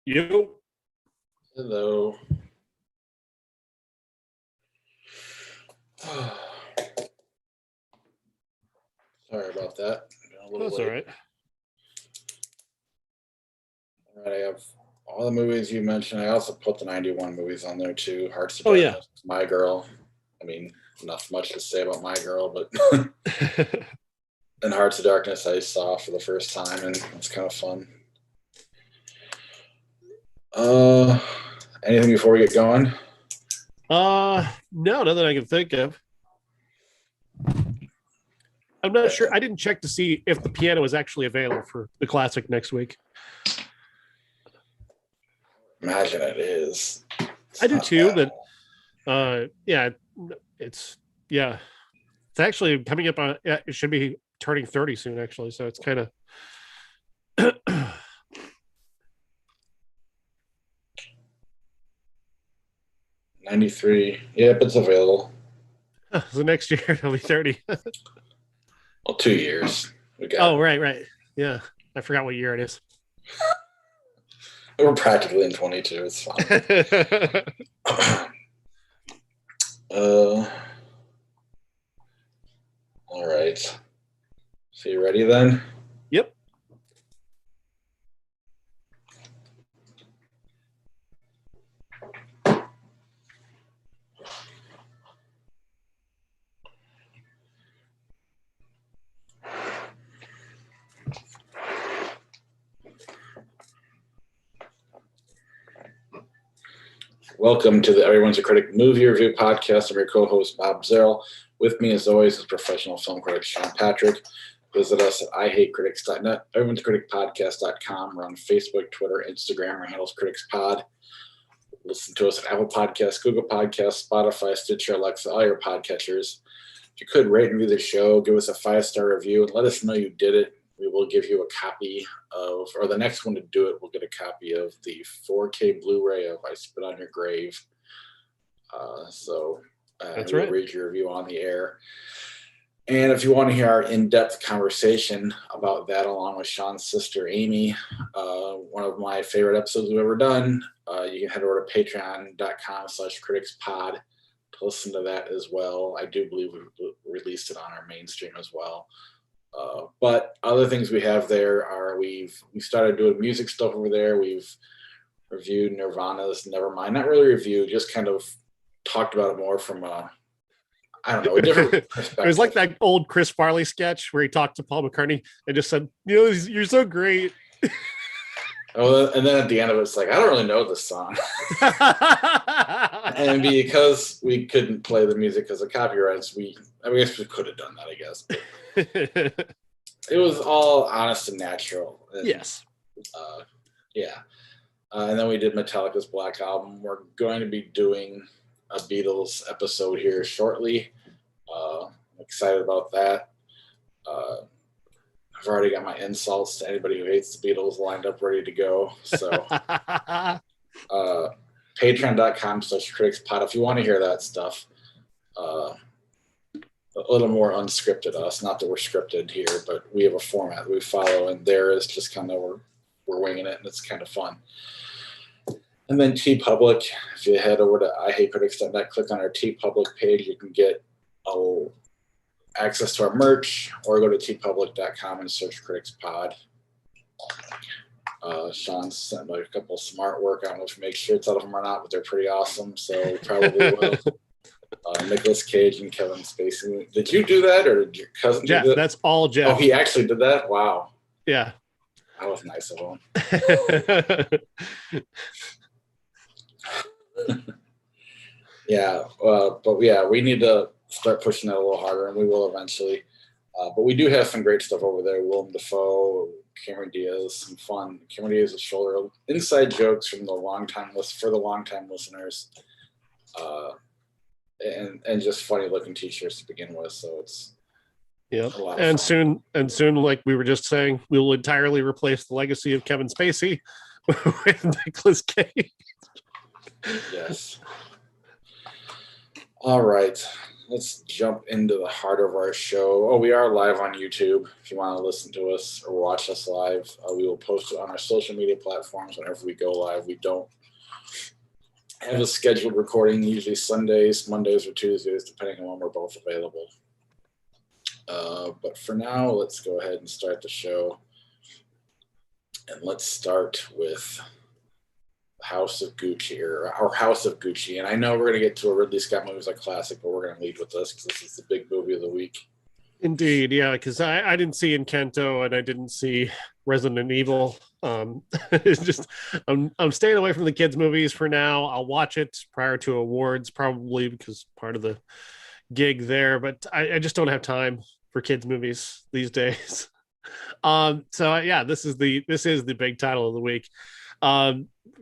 You. Hello. Sorry about that. That's all right. All right, I have all the movies you mentioned. I also put the 91 movies on there too. Hearts of Oh, Darkness, My Girl. I mean, not much to say about My Girl, but and Hearts of Darkness I saw for the first time, and it's kind of fun. Anything before we get going? No, nothing I can think of. I'm not sure. I didn't check to see if the piano is actually available for the classic next week. Imagine it is. I do too, but yeah, it's actually coming up on. It should be turning 30 soon, actually. So it's kind of. 93. Yep, it's available. So next year it'll be 30. Well, 2 years. Right. Yeah, I forgot what year it is. We're practically in 22. It's fine. All right. So you ready then? Yep. Welcome to the Everyone's a Critic movie review podcast. I'm your co-host, Bob Zerl. With me, as always, is professional film critic Sean Patrick. Visit us at IHateCritics.net, everyone'scriticpodcast.com. We're on Facebook, Twitter, Instagram. Our handle's CriticsPod. Listen to us at Apple Podcasts, Google Podcasts, Spotify, Stitcher, Alexa, all your podcatchers. If you could rate and review the show, give us a 5-star review, and let us know you did it. We will give you a copy of, or the next one to do it, we'll get a copy of the 4K Blu-ray of I Spit on Your Grave. That's we'll right. read your review on the air. And if you want to hear our in-depth conversation about that, along with Sean's sister, Amy, one of my favorite episodes we've ever done, you can head over to patreon.com/criticspod to listen to that as well. I do believe we released it on our mainstream as well. But other things we have there are we started doing music stuff over there. We've reviewed Nirvana's Nevermind. Not really reviewed, just kind of talked about it more from a different perspective. It was like that old Chris Farley sketch where he talked to Paul McCartney and just said, you're so great. Oh, and then at the end of it, it's like, I don't really know this song. And because we couldn't play the music because of copyrights, I guess we could have done that, I guess. But it was all honest and natural. And, yes. And then we did Metallica's Black Album. We're going to be doing a Beatles episode here shortly. I'm excited about that. I've already got my insults to anybody who hates the Beatles lined up, ready to go. So patreon.com/criticspod if you want to hear that stuff. A little more unscripted us. Not that we're scripted here, but we have a format that we follow, and there is just kind of we're winging it, and it's kind of fun. And then TeePublic, if you head over to IHateCritics.net, click on our TeePublic page, you can get access to our merch, or go to teepublic.com and search CriticsPod. Sean sent a couple smart work. I don't know if you make shirts out of them or not, but they're pretty awesome, so we probably will. Nicolas Cage and Kevin Spacey. Did you do that, or did your cousin Jeff, do that? that's all Jeff. Oh, he actually did that? Wow. Yeah. That was nice of him. We need to start pushing that a little harder, and we will eventually. But we do have some great stuff over there. Willem Dafoe, Cameron Diaz, some fun. Cameron Diaz's shoulder, inside jokes from the longtime listeners, and just funny looking T-shirts to begin with. So it's yeah. And soon, like we were just saying, we will entirely replace the legacy of Kevin Spacey with Nicolas Cage. Yes. All right. let's jump into the heart of our show. Oh, we are live on YouTube. If you want to listen to us or watch us live, we will post it on our social media platforms whenever we go live. We don't have a scheduled recording, usually Sundays, Mondays, or Tuesdays, depending on when we're both available. But for now, let's go ahead and start the show. And let's start with House of Gucci, or House of Gucci. And I know we're going to get to a Ridley Scott movie as a classic, but we're going to lead with this because this is the big movie of the week. Indeed, yeah, because I didn't see Encanto and I didn't see Resident Evil. It's just I'm staying away from the kids' movies for now. I'll watch it prior to awards, probably because part of the gig there, but I just don't have time for kids' movies these days. So yeah, this is the big title of the week.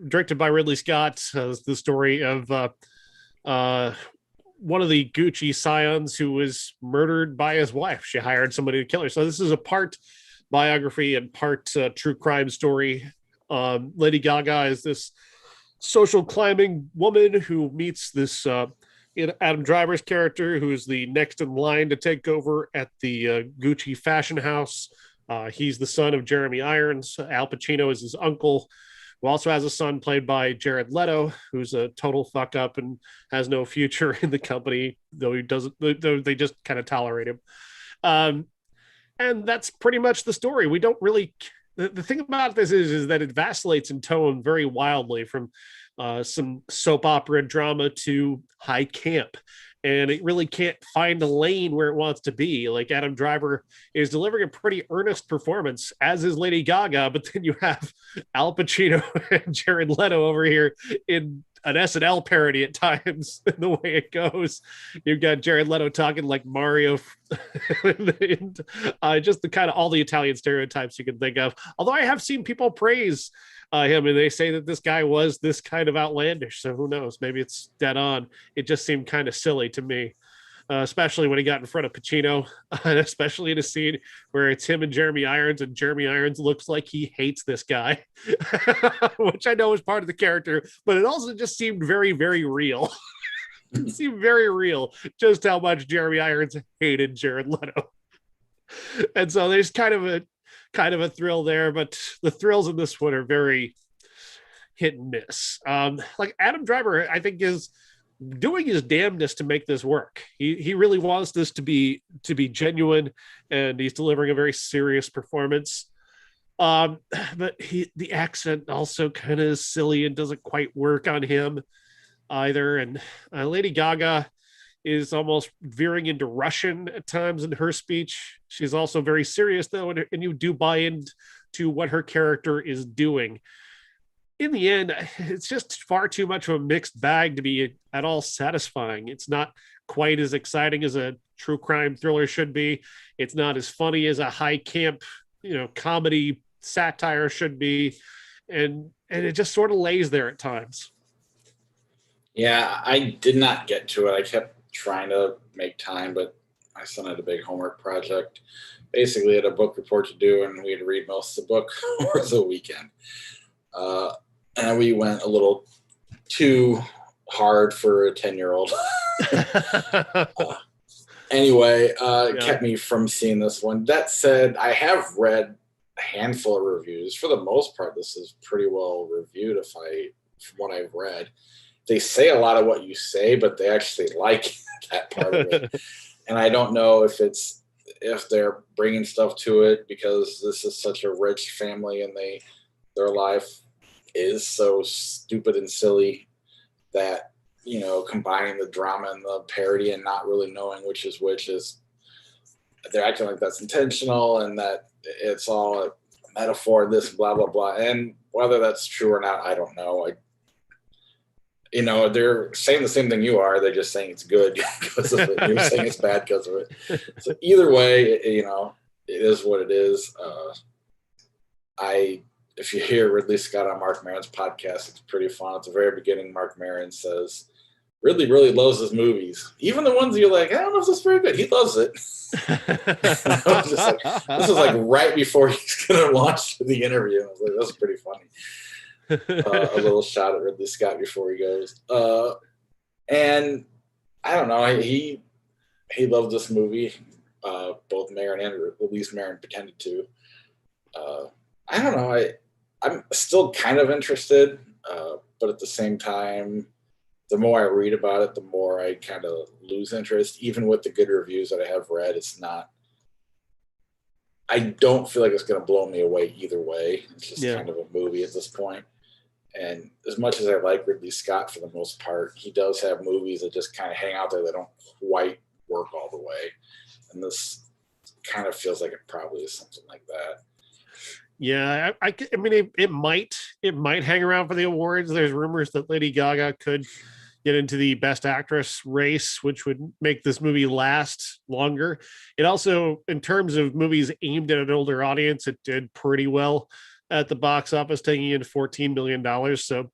Directed by Ridley Scott, the story of one of the Gucci scions who was murdered by his wife. She hired somebody to kill her. So this is a part biography and part true crime story. Lady Gaga is this social climbing woman who meets this Adam Driver's character, who is the next in line to take over at the Gucci fashion house. He's the son of Jeremy Irons. Al Pacino is his uncle, who also has a son played by Jared Leto, who's a total fuck up and has no future in the company, though they just kind of tolerate him. And that's pretty much the story. We don't really. The thing about this is that it vacillates in tone very wildly from some soap opera drama to high camp. And it really can't find a lane where it wants to be. Like Adam Driver is delivering a pretty earnest performance, as is Lady Gaga, but then you have Al Pacino and Jared Leto over here in an SNL parody at times, the way it goes. You've got Jared Leto talking like Mario, and, just the kind of all the Italian stereotypes you can think of. Although I have seen people praise him, and they say that this guy was this kind of outlandish. So who knows? Maybe it's dead on. It just seemed kind of silly to me, especially when he got in front of Pacino, and especially in a scene where it's him and Jeremy Irons, and Jeremy Irons looks like he hates this guy, which I know is part of the character, but it also just seemed very, very real. It seemed very real just how much Jeremy Irons hated Jared Leto. And so there's kind of a thrill there, but the thrills in this one are very hit and miss. Like Adam Driver, I think, is doing his damnedest to make this work. He really wants this to be genuine, and he's delivering a very serious performance. But the accent also kind of is silly and doesn't quite work on him either. And Lady Gaga is almost veering into Russian at times in her speech. She's also very serious, though, and you do buy into what her character is doing. In the end, it's just far too much of a mixed bag to be at all satisfying. It's not quite as exciting as a true crime thriller should be. It's not as funny as a high camp, comedy satire should be. And it just sort of lays there at times. Yeah, I did not get to it. I kept trying to make time, but my son had a big homework project. Basically, had a book report to do, and we had to read most of the book over the weekend. And we went a little too hard for a 10-year-old. Anyway, kept me from seeing this one. That said, I have read a handful of reviews. For the most part, this is pretty well reviewed from what I've read. They say a lot of what you say, but they actually like that part of it. And I don't know if they're bringing stuff to it because this is such a rich family and their life is so stupid and silly that, combining the drama and the parody and not really knowing which is which is, they're acting like that's intentional and that it's all a metaphor, this blah, blah, blah. And whether that's true or not, I don't know. They're saying the same thing you are. They're just saying it's good because of it. You're saying it's bad because of it. So either way, it is what it is. If you hear Ridley Scott on Mark Maron's podcast, it's pretty fun. At the very beginning, Mark Maron says, Ridley really loves his movies. Even the ones you're like, I don't know if this is very good. He loves it. I was just like, this was like right before he's going to launch the interview. I was like, that's pretty funny. A little shot at Ridley Scott before he goes. And I don't know. he loved this movie. Both Marin and at least Marin pretended to. I don't know. I'm still kind of interested, but at the same time, the more I read about it, the more I kind of lose interest. Even with the good reviews that I have read, it's not. I don't feel like it's going to blow me away either way. It's just kind of a movie at this point. And as much as I like Ridley Scott for the most part, he does have movies that just kind of hang out there that don't quite work all the way. And this kind of feels like it probably is something like that. Yeah, I mean, it might hang around for the awards. There's rumors that Lady Gaga could get into the Best Actress race, which would make this movie last longer. It also, in terms of movies aimed at an older audience, it did pretty well at the box office, taking in $14 million. So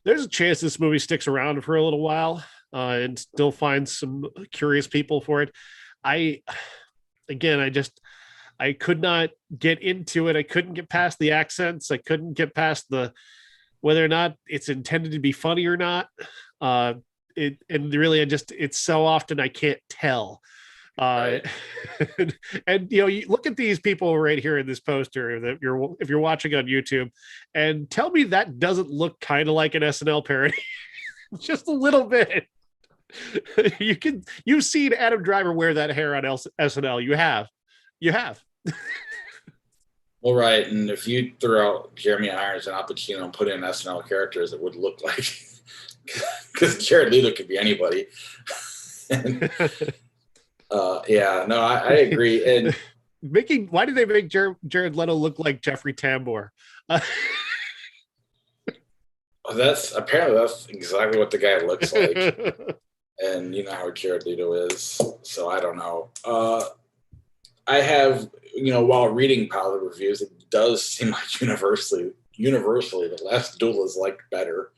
there's a chance this movie sticks around for a little while and still finds some curious people for it. I could not get into it. I couldn't get past the accents. I couldn't get past whether or not it's intended to be funny or not. It's so often I can't tell. Right. And you look at these people right here in this poster that if you're watching on YouTube, and tell me that doesn't look kind of like an SNL parody, just a little bit. You've seen Adam Driver wear that hair on SNL. You have. Well, right, and if you threw out Jeremy Irons and Al Pacino and put in SNL characters, it would look like, because Jared Leto could be anybody. And, I agree. And why did they make Jared Leto look like Jeffrey Tambor? That's exactly what the guy looks like. And you know how Jared Leto is, so I don't know. I have, while reading positive reviews, it does seem like universally The Last Duel is liked better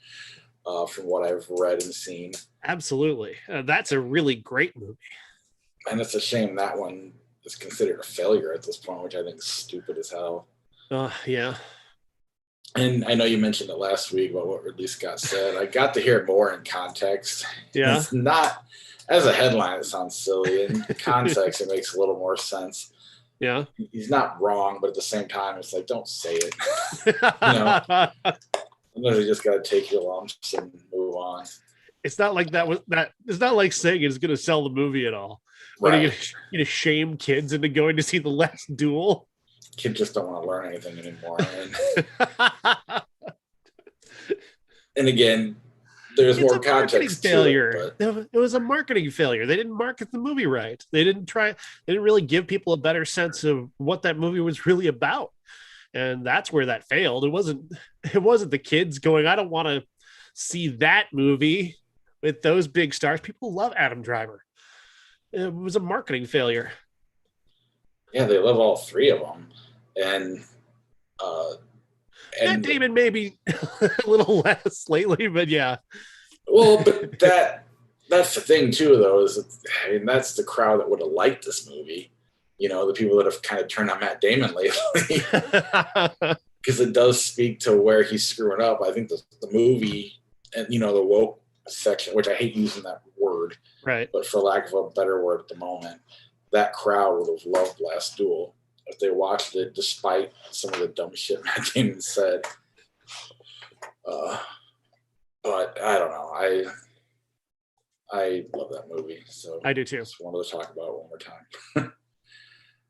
from what I've read and seen. Absolutely. That's a really great movie. And it's a shame that one is considered a failure at this point, which I think is stupid as hell. Yeah. And I know you mentioned it last week about what Ridley Scott said. I got to hear more in context. Yeah. It's not, as a headline, it sounds silly. In context, it makes a little more sense. Yeah. He's not wrong, but at the same time, it's like, don't say it. Sometimes you just got to take your lumps and move on. It's not like it's not like saying it's going to sell the movie at all. Right. Are you going to shame kids into going to see The Last Duel? Kids just don't want to learn anything anymore. And again, there's more context failure. It was a marketing failure. They didn't market the movie right. They didn't really give people a better sense of what that movie was really about. And that's where that failed. It wasn't the kids going, I don't want to see that movie with those big stars. People love Adam Driver. It was a marketing failure. Yeah, they love all three of them. And Matt Damon maybe a little less lately, but yeah. Well, but that's the thing too, though, is that's the crowd that would have liked this movie. The people that have kind of turned on Matt Damon lately, because it does speak to where he's screwing up. I think the movie and the woke section, which I hate using that word, right? But for lack of a better word at the moment, that crowd would have loved Last Duel if they watched it, despite some of the dumb shit Matt Damon said. But I don't know. I love that movie. So I do too. Just wanted to talk about it one more time.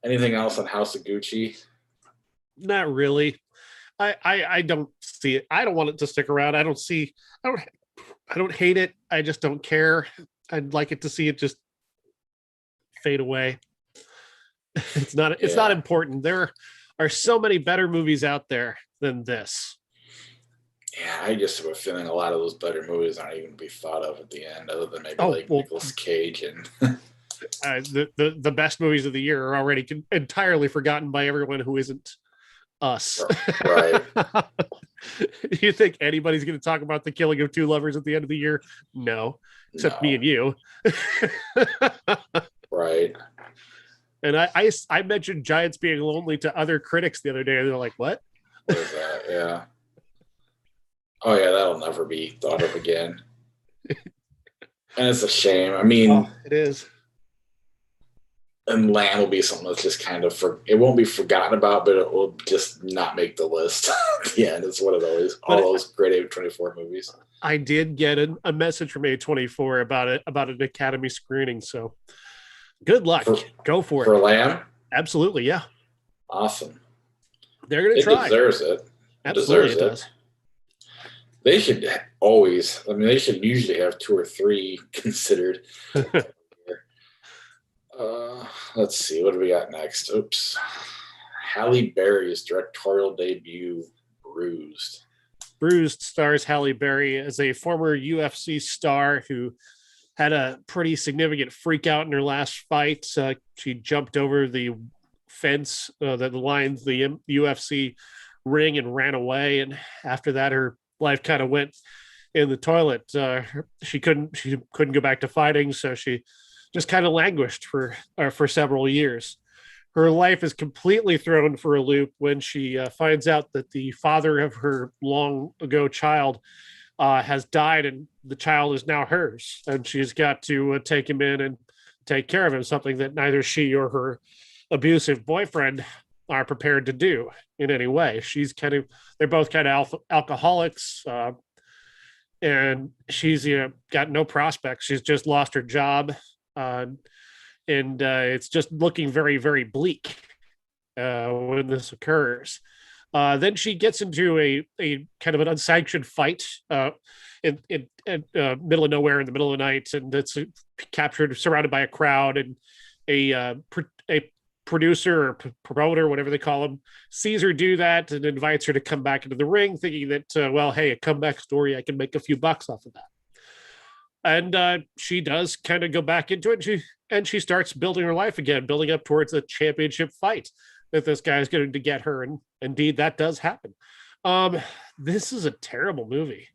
Anything else on House of Gucci? Not really. I don't see it. I don't want it to stick around. I don't hate it. I just don't care. I'd like it to see it just fade away. It's not important. There are so many better movies out there than this. Yeah, I just have a feeling a lot of those better movies aren't even be thought of at the end, other than maybe Nicolas Cage and the best movies of the year are already entirely forgotten by everyone who isn't us. Right. Do you think anybody's going to talk about The Killing of Two Lovers at the end of the year? No, except me and you. Right. And I mentioned Giants Being Lonely to other critics the other day, and they're like, "What? What is that?" Yeah. Oh yeah, that'll never be thought of again. And it's a shame. I mean, it is. And Lamb will be something that's just kind of it won't be forgotten about, but it will just not make the list. At the end, it's one of all those great A24 movies. I did get a message from A24 about an Academy screening, so good luck. Go for it. For Lamb? Absolutely, yeah. Awesome. They're going to try. It deserves it. Absolutely, it does. They should always, they should usually have 2 or 3 considered. Let's see, what do we got next? Oops. Halle Berry's directorial debut, Bruised. Bruised stars Halle Berry as a former UFC star who had a pretty significant freak out in her last fight. She jumped over the fence that lines the UFC ring and ran away. And after that, her life kind of went in the toilet. She couldn't go back to fighting, so she just kind of languished for several years. Her life is completely thrown for a loop when she finds out that the father of her long ago child has died, and the child is now hers, and she's got to take him in and take care of him, something that neither she or her abusive boyfriend are prepared to do in any way. They're both kind of alcoholics, and she's got no prospects. She's just lost her job. And it's just looking very, very bleak when this occurs. Then she gets into a kind of an unsanctioned fight in middle of nowhere in the middle of the night, and it's captured, surrounded by a crowd, and a producer or promoter, whatever they call him, sees her do that and invites her to come back into the ring, thinking that, hey, a comeback story, I can make a few bucks off of that. And she does kind of go back into it, and she starts building her life again, building up towards a championship fight that this guy is going to get her. And indeed, that does happen. This is a terrible movie.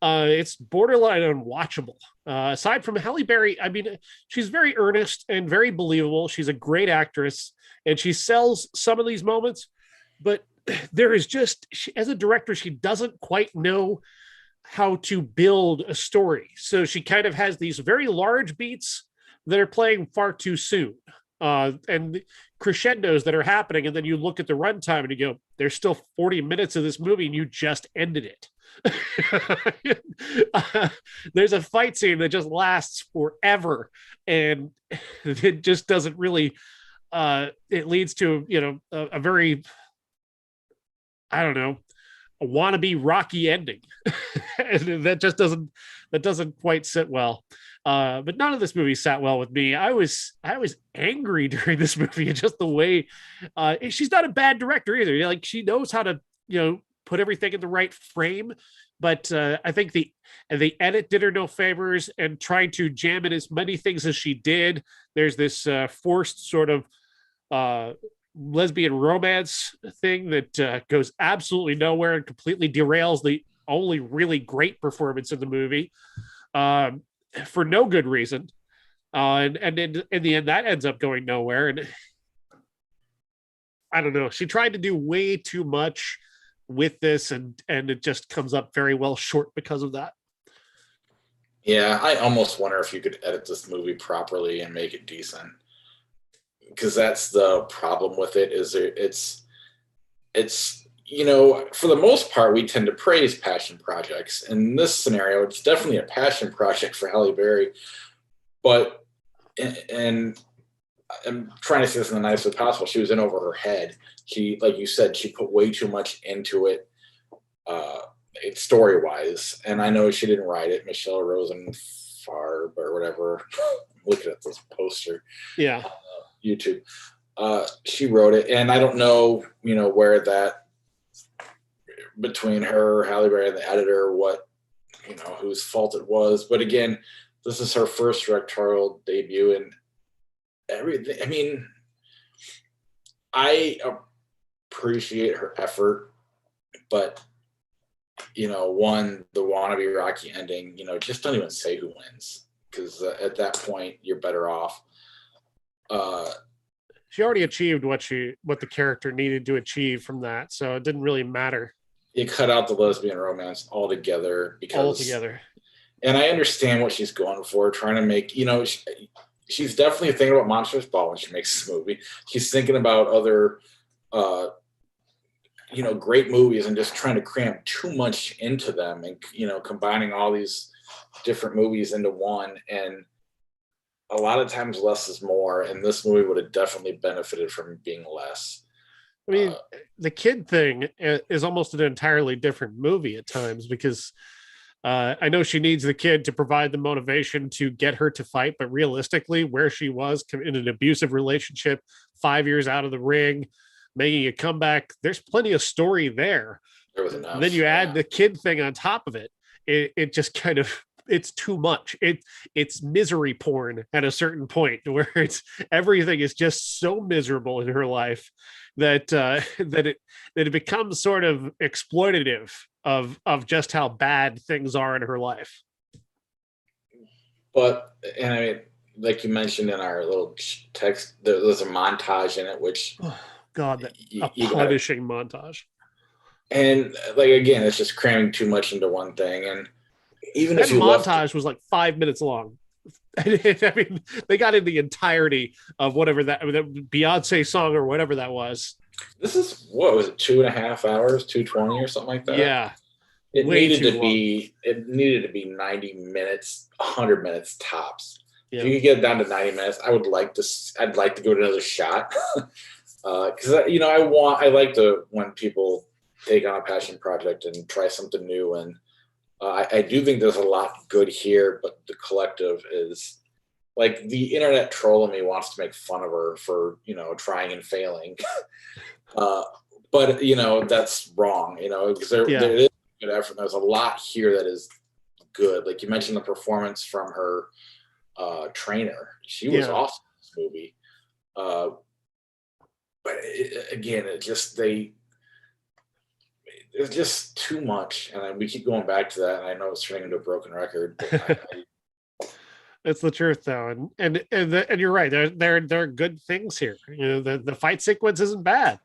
It's borderline unwatchable. Aside from Halle Berry, she's very earnest and very believable. She's a great actress, and she sells some of these moments. But there is as a director, she doesn't quite know how to build a story. So she kind of has these very large beats that are playing far too soon, and crescendos that are happening. And then you look at the runtime and you go, there's still 40 minutes of this movie and you just ended it. There's a fight scene that just lasts forever, and it just doesn't really, it leads to, a very, I don't know, a wannabe Rocky ending. And that doesn't quite sit well. But none of this movie sat well with me. I was angry during this movie, and just the way she's not a bad director either. Like, she knows how to, put everything in the right frame. But I think the edit did her no favors, and trying to jam in as many things as she did. There's this forced sort of lesbian romance thing that goes absolutely nowhere and completely derails the only really great performance in the movie for no good reason. And in the end, that ends up going nowhere. And I don't know, she tried to do way too much with this, and it just comes up very well short because of that. Yeah, I almost wonder if you could edit this movie properly and make it decent. Because that's the problem with it, is it's for the most part, we tend to praise passion projects. In this scenario, it's definitely a passion project for Halle Berry. But, and I'm trying to say this in the nicest way possible, she was in over her head. She, like you said, she put way too much into it, story-wise. And I know she didn't write it, Michelle Rosenfarb or whatever. I'm looking at this poster. Yeah. YouTube. She wrote it, and I don't know, where that, between her, Halle Berry, and the editor, what, whose fault it was. But again, this is her first directorial debut, and everything. I appreciate her effort, but the wannabe Rocky ending, just don't even say who wins, because at that point you're better off. She already achieved what the character needed to achieve from that, so it didn't really matter. You cut out the lesbian romance altogether, and I understand what she's going for, trying to make, she's definitely thinking about Monsters Ball when she makes this movie. She's thinking about other, great movies and just trying to cram too much into them and, combining all these different movies into one. And a lot of times less is more. And this movie would have definitely benefited from being less. I mean, the kid thing is almost an entirely different movie at times because I know she needs the kid to provide the motivation to get her to fight, but realistically, where she was in an abusive relationship, 5 years out of the ring, making a comeback, there's plenty of story there. There was enough. Then you add the kid thing on top of it. It just kind of, it's too much. It's misery porn at a certain point where it's everything is just so miserable in her life that it becomes sort of exploitative of just how bad things are in her life. But, and I mean, like you mentioned in our little text, there's a montage in it, which God, a punishing montage. And like, again, it's just cramming too much into one thing. And even that if you montage was like 5 minutes long. I mean, they got in the entirety of whatever that Beyonce song or whatever that was. This is, what was it, 2.5 hours, 2:20 or something like that? Yeah. It needed to be 90 minutes, 100 minutes tops. Yeah. If you could get it down to 90 minutes, I'd like to give it another shot. Because I like to, when people take on a passion project and try something new, and I do think there's a lot good here, but the collective is like the internet troll in me wants to make fun of her for trying and failing, but that's wrong, because there is good effort. There's a lot here that is good. Like you mentioned, the performance from her trainer, she was awesome in this movie. But again, there's just too much, and we keep going back to that. And I know it's turning into a broken record. But it's the truth, though, and you're right. There are good things here. The fight sequence isn't bad.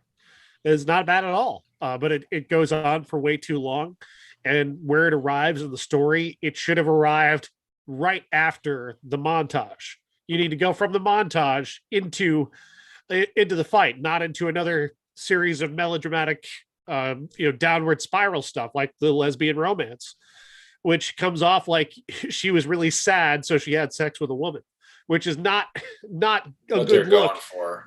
It's not bad at all. But it goes on for way too long, and where it arrives in the story, it should have arrived right after the montage. You need to go from the montage into the fight, not into another series of melodramatic downward spiral stuff like the lesbian romance, which comes off like she was really sad, so she had sex with a woman, which is not a good look.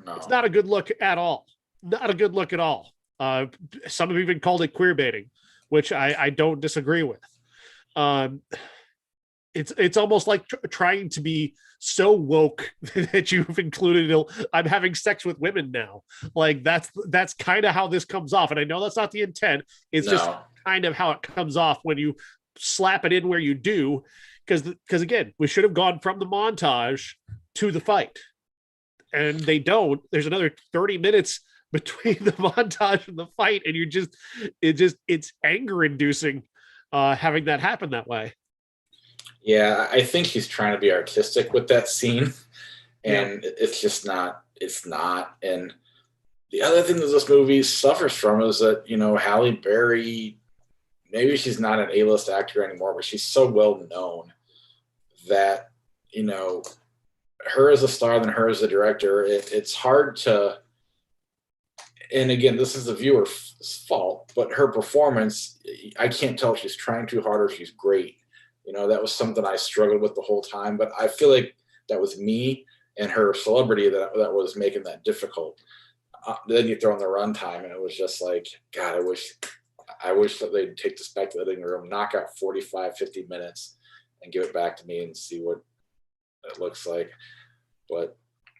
No. It's not a good look at all. Not a good look at all. Some have even called it queer baiting, which I don't disagree with. It's almost like trying to be so woke that you've included I'm having sex with women now. Like that's kind of how this comes off. And I know that's not the intent. It's just kind of how it comes off when you slap it in where you do. Because again, we should have gone from the montage to the fight. And they don't. There's another 30 minutes between the montage and the fight. And it's anger inducing having that happen that way. Yeah, I think he's trying to be artistic with that scene, and it's just not. It's not. And the other thing that this movie suffers from is that Halle Berry, maybe she's not an A-list actor anymore, but she's so well known that her as a star than her as a director, it's hard to. And again, this is the viewer's fault, but her performance, I can't tell if she's trying too hard or she's great. That was something I struggled with the whole time, but I feel like that was me and her celebrity that was making that difficult. Then you throw in the runtime, and it was just like, God, I wish that they'd take this back to the living room, knock out 45, 50 minutes and give it back to me and see what it looks like. But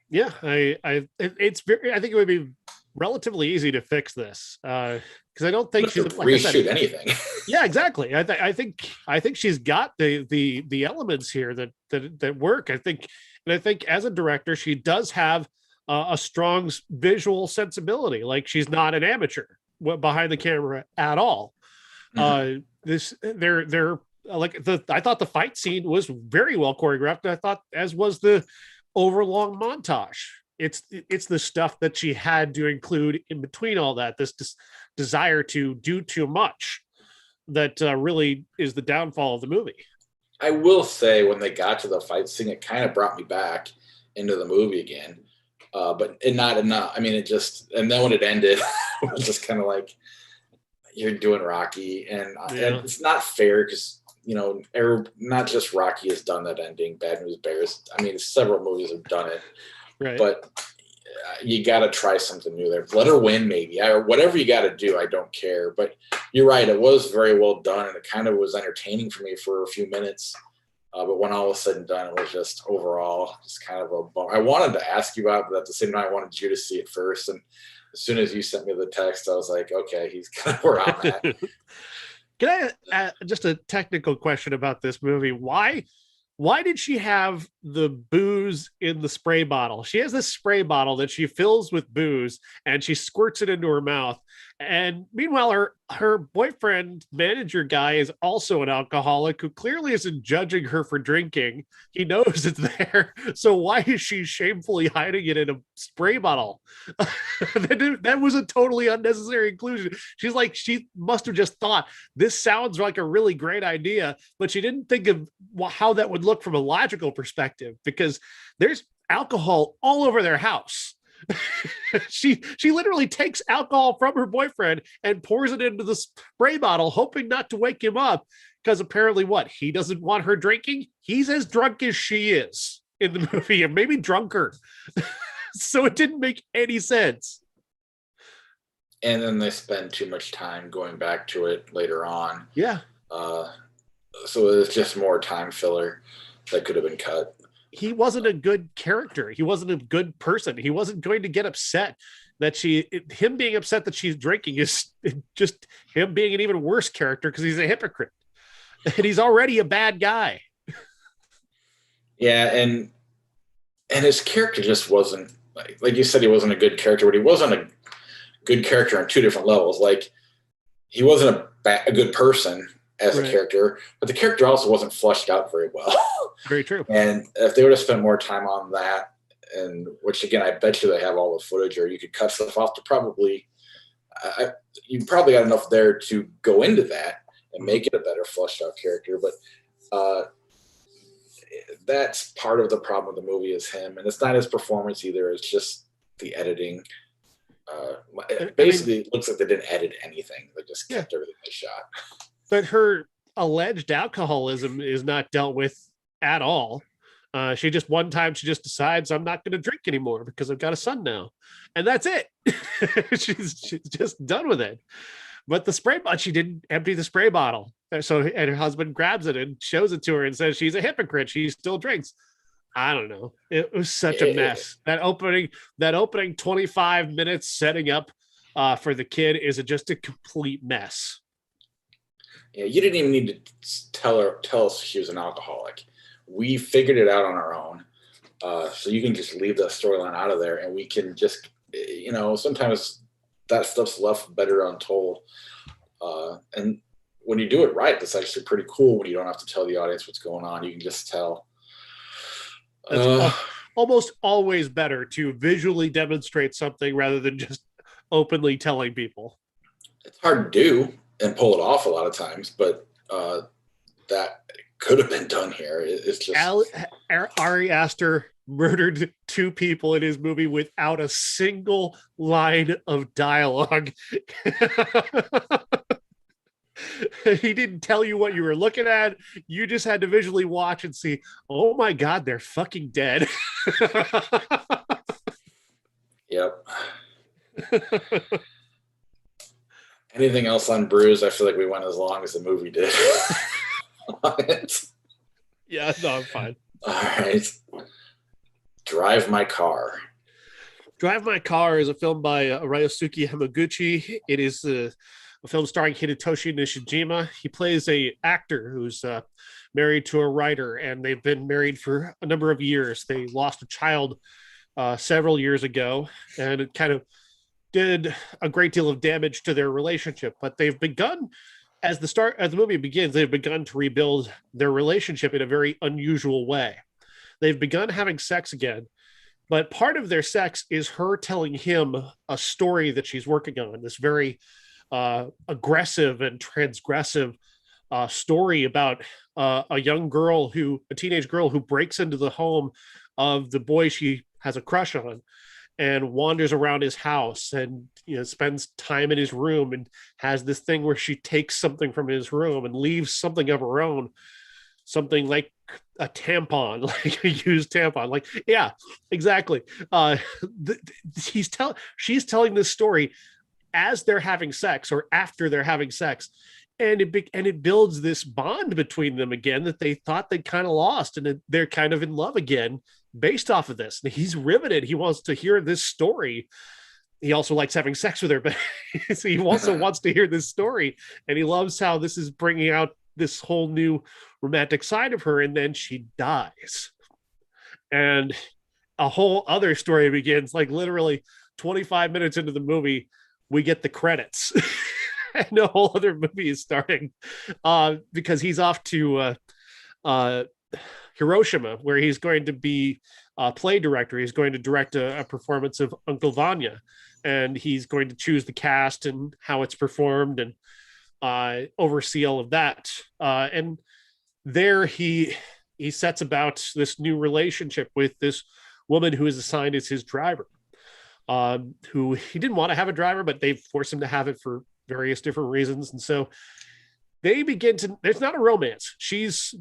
yeah, I think it would be relatively easy to fix this. Because I don't think she's reshoot anything. Yeah, exactly. I think she's got the elements here that work. I think as a director, she does have a strong visual sensibility. Like she's not an amateur behind the camera at all. Mm-hmm. I thought the fight scene was very well choreographed. I thought, as was the overlong montage. It's the stuff that she had to include in between all that. This desire to do too much that really is the downfall of the movie. I will say, when they got to the fight scene, it kind of brought me back. into the movie again. But not enough. I mean, and then when it ended, it was just kind of like, you're doing Rocky, and it's not fair because, not just Rocky has done that ending. Bad News Bears. I mean, several movies have done it, right? But you got to try something new there. Let her win, maybe, or whatever you got to do. I don't care. But you're right. It was very well done, and it kind of was entertaining for me for a few minutes. But when all was said and done, it was just overall just kind of a bummer. I wanted to ask you about it, but at the same time, I wanted you to see it first. And as soon as you sent me the text, I was like, okay, he's kind of where I'm at. Can I just a technical question about this movie? Why did she have the booze in the spray bottle? She has this spray bottle that she fills with booze and she squirts it into her mouth. And meanwhile, her boyfriend, manager guy, is also an alcoholic who clearly isn't judging her for drinking. He knows it's there. So why is she shamefully hiding it in a spray bottle? That was a totally unnecessary inclusion. She must have just thought, this sounds like a really great idea, but she didn't think of how that would look from a logical perspective, because there's alcohol all over their house. she literally takes alcohol from her boyfriend and pours it into the spray bottle, hoping not to wake him up, because apparently he doesn't want her drinking. He's as drunk as she is in the movie, and maybe drunker. So it didn't make any sense. And then they spend too much time going back to it later on. Yeah. So it's just more time filler that could have been cut. He wasn't a good character. He wasn't a good person. He wasn't going to get upset that him being upset that she's drinking is just him being an even worse character, because he's a hypocrite and he's already a bad guy. Yeah. And his character just wasn't, like you said, he wasn't a good character, but he wasn't a good character on two different levels. Like, he wasn't a good person as a character, but the character also wasn't fleshed out very well. Very true. And if they would have spent more time on that, and which again, I bet you they have all the footage, or you could cut stuff off to probably, you probably got enough there to go into that and make it a better fleshed out character. But that's part of the problem with the movie is him, and it's not his performance either. It's just the editing. It looks like they didn't edit anything. They just kept everything they shot. But her alleged alcoholism is not dealt with at all. She just decides, I'm not going to drink anymore because I've got a son now. And that's it. she's just done with it. But the spray bottle, she didn't empty the spray bottle. And her husband grabs it and shows it to her and says she's a hypocrite. She still drinks. I don't know. It was such a mess. That opening 25 minutes setting up for the kid is just a complete mess. Yeah, you didn't even need to tell us she was an alcoholic. We figured it out on our own. So you can just leave the storyline out of there, and we can just, sometimes that stuff's left better untold. And when you do it right, that's actually pretty cool when you don't have to tell the audience what's going on. You can just tell. It's almost always better to visually demonstrate something rather than just openly telling people. It's hard to do and pull it off a lot of times, but that could have been done here. It's just Ari Aster murdered two people in his movie without a single line of dialogue. He didn't tell you what you were looking at. You just had to visually watch and see, oh my God, they're fucking dead. Yep. Anything else on Bruised? I feel like we went as long as the movie did. Yeah, no, I'm fine. All right. Drive My Car. Drive My Car is a film by Ryosuke Hamaguchi. It is a film starring Hidetoshi Nishijima. He plays a actor who's married to a writer, and they've been married for a number of years. They lost a child several years ago, and it kind of did a great deal of damage to their relationship. But they've begun, as the movie begins, they've begun to rebuild their relationship in a very unusual way. They've begun having sex again, but part of their sex is her telling him a story that she's working on, this very aggressive and transgressive story about a teenage girl who breaks into the home of the boy she has a crush on, and wanders around his house and spends time in his room, and has this thing where she takes something from his room and leaves something of her own, something like a tampon, like a used tampon. Like, yeah, exactly. She's telling this story as they're having sex or after they're having sex, and it builds this bond between them again that they thought they kind of lost, and they're kind of in love again based off of this. And he's riveted. He wants to hear this story. He also likes having sex with her, but so he also wants to hear this story, and he loves how this is bringing out this whole new romantic side of her. And then she dies, and a whole other story begins. Like, literally 25 minutes into the movie, we get the credits. And a whole other movie is starting, because he's off to Hiroshima, where he's going to be a play director. He's going to direct a performance of Uncle Vanya, and he's going to choose the cast and how it's performed, and oversee all of that. And there he sets about this new relationship with this woman who is assigned as his driver, who he didn't want to have a driver, but they forced him to have it for various different reasons. And so they begin to, there's not a romance. She's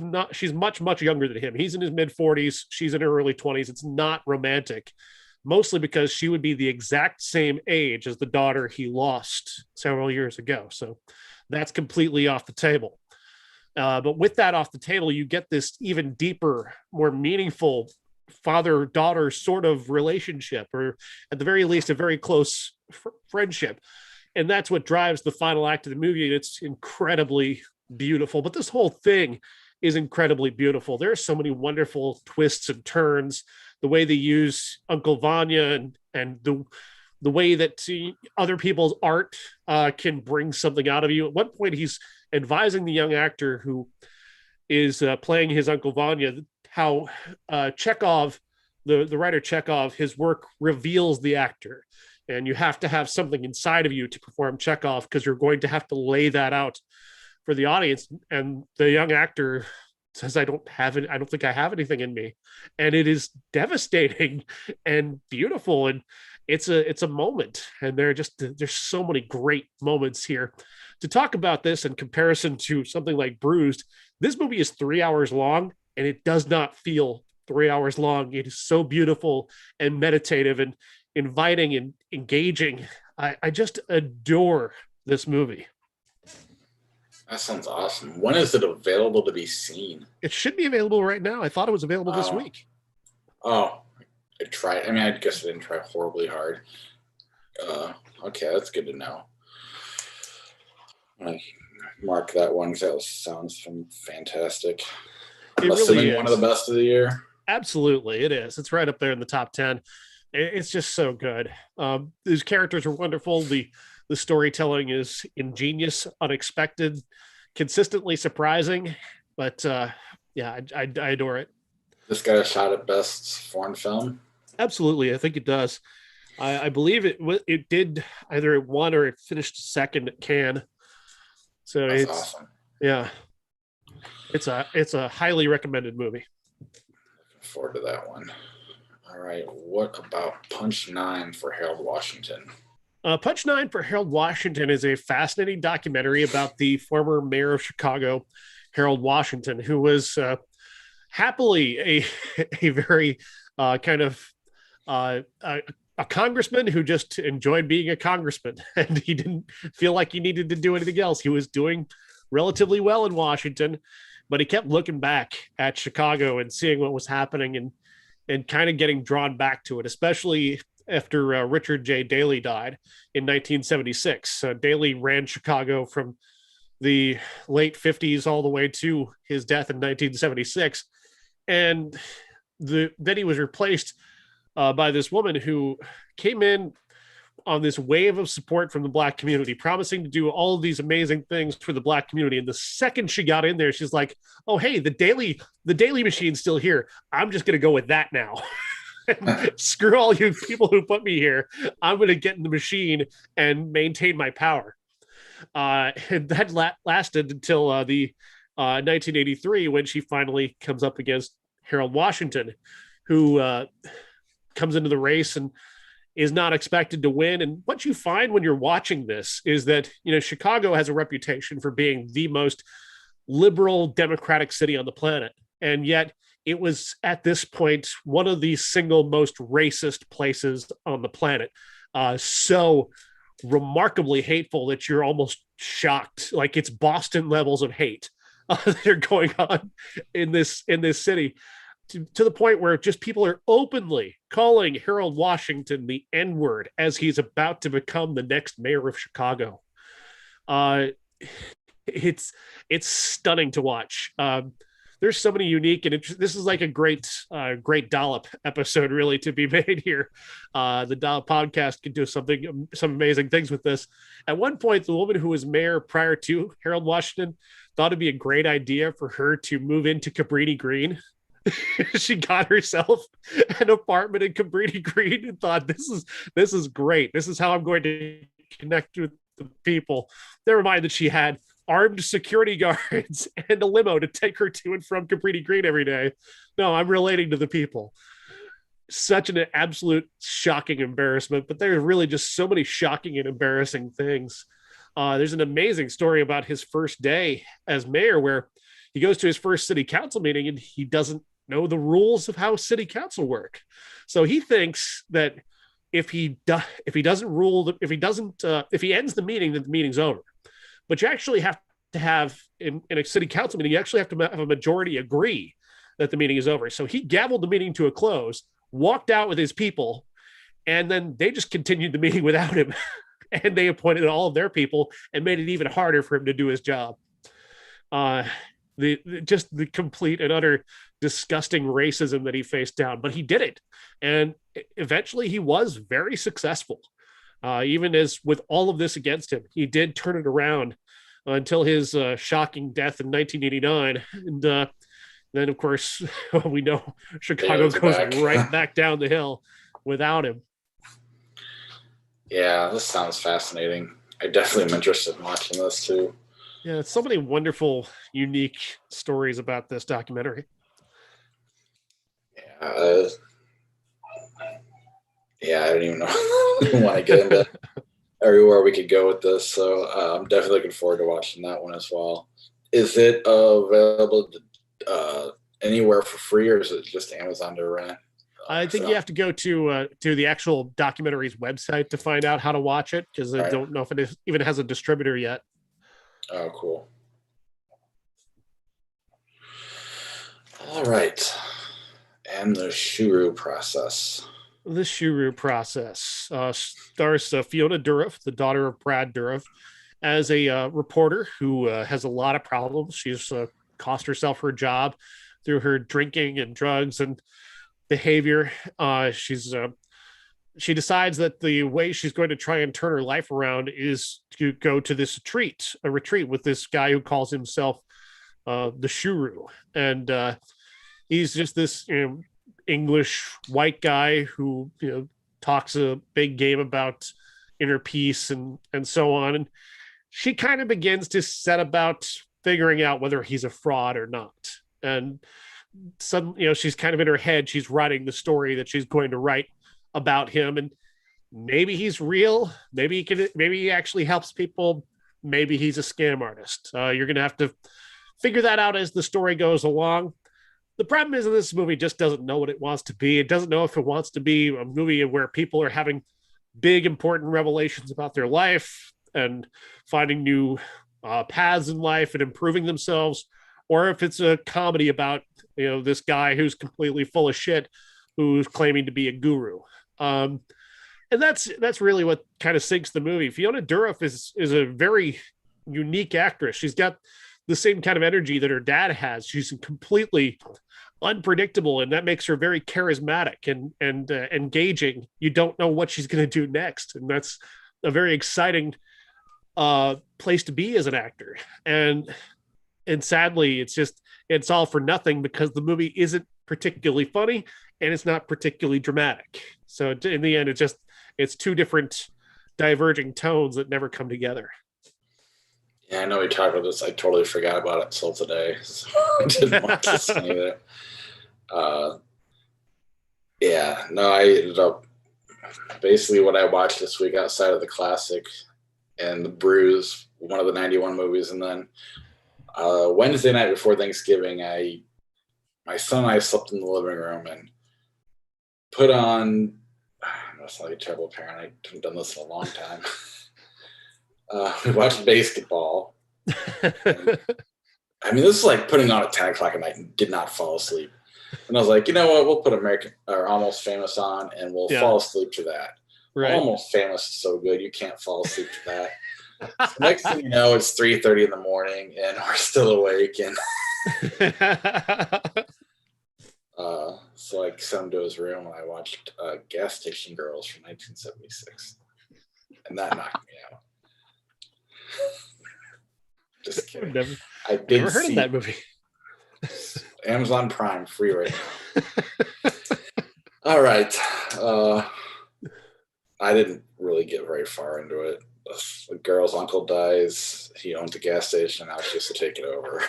much younger than him. He's in his mid 40s. She's in her early 20s. It's not romantic, mostly because she would be the exact same age as the daughter he lost several years ago. So that's completely off the table. But with that off the table, you get this even deeper, more meaningful father-daughter sort of relationship, or at the very least, a very close friendship. And that's what drives the final act of the movie. It's incredibly beautiful. But this whole thing is incredibly beautiful. There are so many wonderful twists and turns. The way they use Uncle Vanya, and the way that other people's art can bring something out of you. At one point, he's advising the young actor who is playing his Uncle Vanya how Chekhov, the writer Chekhov, his work reveals the actor. And you have to have something inside of you to perform Chekhov, because you're going to have to lay that out for the audience. And the young actor says, I don't think I have anything in me. And it is devastating and beautiful. And it's a moment. And there's so many great moments here. To talk about this in comparison to something like Bruised, this movie is 3 hours long, and it does not feel 3 hours long. It is so beautiful and meditative and inviting and engaging. I just adore this movie. That sounds awesome. When is it available to be seen? It should be available right now. I thought it was available this week. Oh, I guess I didn't try horribly hard. Okay, that's good to know. I mark that one because that sounds fantastic. I'm assuming one of the best of the year. Absolutely, it is. It's right up there in the top 10. It's just so good. These characters are wonderful. The storytelling is ingenious, unexpected, consistently surprising. But yeah, I adore it. This got a shot at best foreign film. Absolutely, I think it does. I believe it did. Either it won or it finished second at Cannes. So that's awesome. Yeah, it's a highly recommended movie. Looking forward to that one. All right, what about Punch 9 for Harold Washington? Punch 9 for Harold Washington is a fascinating documentary about the former mayor of Chicago, Harold Washington, who was happily a very kind of a congressman who just enjoyed being a congressman, and he didn't feel like he needed to do anything else. He was doing relatively well in Washington, but he kept looking back at Chicago and seeing what was happening, and kind of getting drawn back to it, especially after Richard J. Daley died in 1976. Daley ran Chicago from the late 50s all the way to his death in 1976. And then he was replaced by this woman who came in on this wave of support from the Black community, promising to do all of these amazing things for the Black community. And the second she got in there, she's like, oh, hey, the Daley machine's still here. I'm just going to go with that now. Screw all you people who put me here. I'm going to get in the machine and maintain my power. And that lasted until the 1983, when she finally comes up against Harold Washington, who comes into the race and is not expected to win. And what you find when you're watching this is that, Chicago has a reputation for being the most liberal democratic city on the planet. And yet it was at this point one of the single most racist places on the planet. So remarkably hateful that you're almost shocked. Like it's Boston levels of hate that are going on in this city. To the point where just people are openly calling Harold Washington the N-word as he's about to become the next mayor of Chicago. It's stunning to watch. There's so many unique, and this is like a great dollop episode really to be made here. The Dollop podcast can do some amazing things with this. At one point, the woman who was mayor prior to Harold Washington thought it'd be a great idea for her to move into Cabrini Green. She got herself an apartment in Cabrini Green and thought, this is great. This is how I'm going to connect with the people. Never mind that she had armed security guards and a limo to take her to and from Cabrini Green every day. No, I'm relating to the people. Such an absolute shocking embarrassment, but there are really just so many shocking and embarrassing things. There's an amazing story about his first day as mayor where he goes to his first city council meeting and he doesn't know the rules of how city council work. So he thinks that if he ends the meeting, then the meeting's over. But you actually have to have in a city council meeting, you actually have to have a majority agree that the meeting is over. So he gavelled the meeting to a close, walked out with his people, and then they just continued the meeting without him. And they appointed all of their people and made it even harder for him to do his job. The complete and utter disgusting racism that he faced down, but he did it. And eventually he was very successful. Even as with all of this against him, he did turn it around until his shocking death in 1989. And then, of course, we know Chicago goes right back down the hill without him. Yeah, this sounds fascinating. I definitely am interested in watching this too. Yeah, so many wonderful, unique stories about this documentary. Yeah, I don't even know. I don't want to get into everywhere we could go with this, so I'm definitely looking forward to watching that one as well. Is it available anywhere for free, or is it just Amazon to rent? I think you have to go to the actual documentary's website to find out how to watch it, because I don't know if it even has a distributor yet. Oh, cool. All right. And the Shuru process. The Shuru process stars Fiona Dourif, the daughter of Brad Dourif, as a reporter who has a lot of problems. She's cost herself her job through her drinking and drugs and behavior. She decides that the way she's going to try and turn her life around is to go to this retreat with this guy who calls himself the Shuru. And he's just this English white guy who talks a big game about inner peace and so on. And she kind of begins to set about figuring out whether he's a fraud or not. And suddenly, she's kind of in her head, she's writing the story that she's going to write about him, and maybe he's real, maybe he actually helps people, maybe he's a scam artist. You're gonna have to figure that out as the story goes along. The problem is that this movie just doesn't know what it wants to be. It doesn't know if it wants to be a movie where people are having big important revelations about their life and finding new paths in life and improving themselves, or if it's a comedy about this guy who's completely full of shit who's claiming to be a guru. And that's really what kind of sinks the movie. Fiona Dourif is a very unique actress. She's got the same kind of energy that her dad has. She's completely unpredictable, and that makes her very charismatic and engaging. You don't know what she's going to do next, and that's a very exciting place to be as an actor. And sadly, it's all for nothing because the movie isn't particularly funny and it's not particularly dramatic. So in the end, it's two different diverging tones that never come together. Yeah, I know we talked about this. I totally forgot about it until today. So I didn't watch this either. Yeah, no, I ended up basically what I watched this week outside of the classic and the Bruised, one of the 91 movies. And then Wednesday night before Thanksgiving, my son and I slept in the living room and put on, that's like a terrible parent. I haven't done this in a long time. We watched basketball. And, I mean, this is like putting on at 10 o'clock at night and did not fall asleep. And I was like, you know what? We'll put American or Almost Famous on and we'll fall asleep to that. Right. Almost Famous is so good. You can't fall asleep to that. So next thing you know, it's 3:30 in the morning and we're still awake. And so I sent him to his room and I watched Gas Station Girls from 1976. And that knocked me out. Just kidding. I've never heard of that movie. Amazon Prime, free right now. All right. I didn't really get very far into it. The girl's uncle dies. He owns a gas station. I was just to take it over.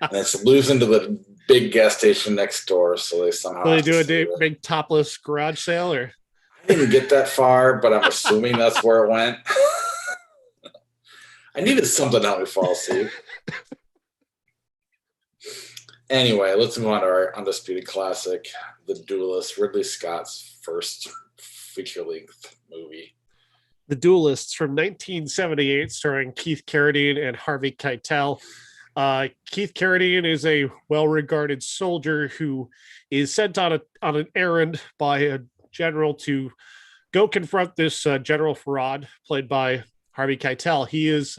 And it's losing to the big gas station next door. So they somehow. Will they do a big topless garage sale? Or I didn't get that far, but I'm assuming that's where it went. I needed something to help me fall asleep. Anyway, let's move on to our undisputed classic, The Duellists, Ridley Scott's first feature-length movie. The Duellists from 1978, starring Keith Carradine and Harvey Keitel. Keith Carradine is a well-regarded soldier who is sent on an errand by a general to go confront this General Farad, played by Harvey Keitel. He is,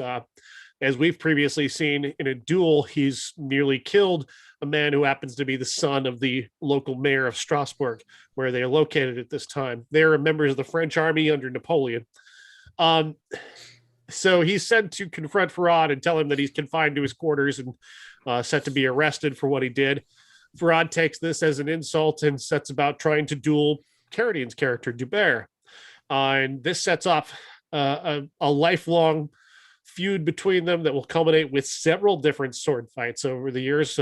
as we've previously seen in a duel, he's nearly killed a man who happens to be the son of the local mayor of Strasbourg, where they are located at this time. They are members of the French army under Napoleon. So he's sent to confront Farad and tell him that he's confined to his quarters and set to be arrested for what he did. Farad takes this as an insult and sets about trying to duel Carradine's character, Dubert. And this sets off a lifelong feud between them that will culminate with several different sword fights over the years,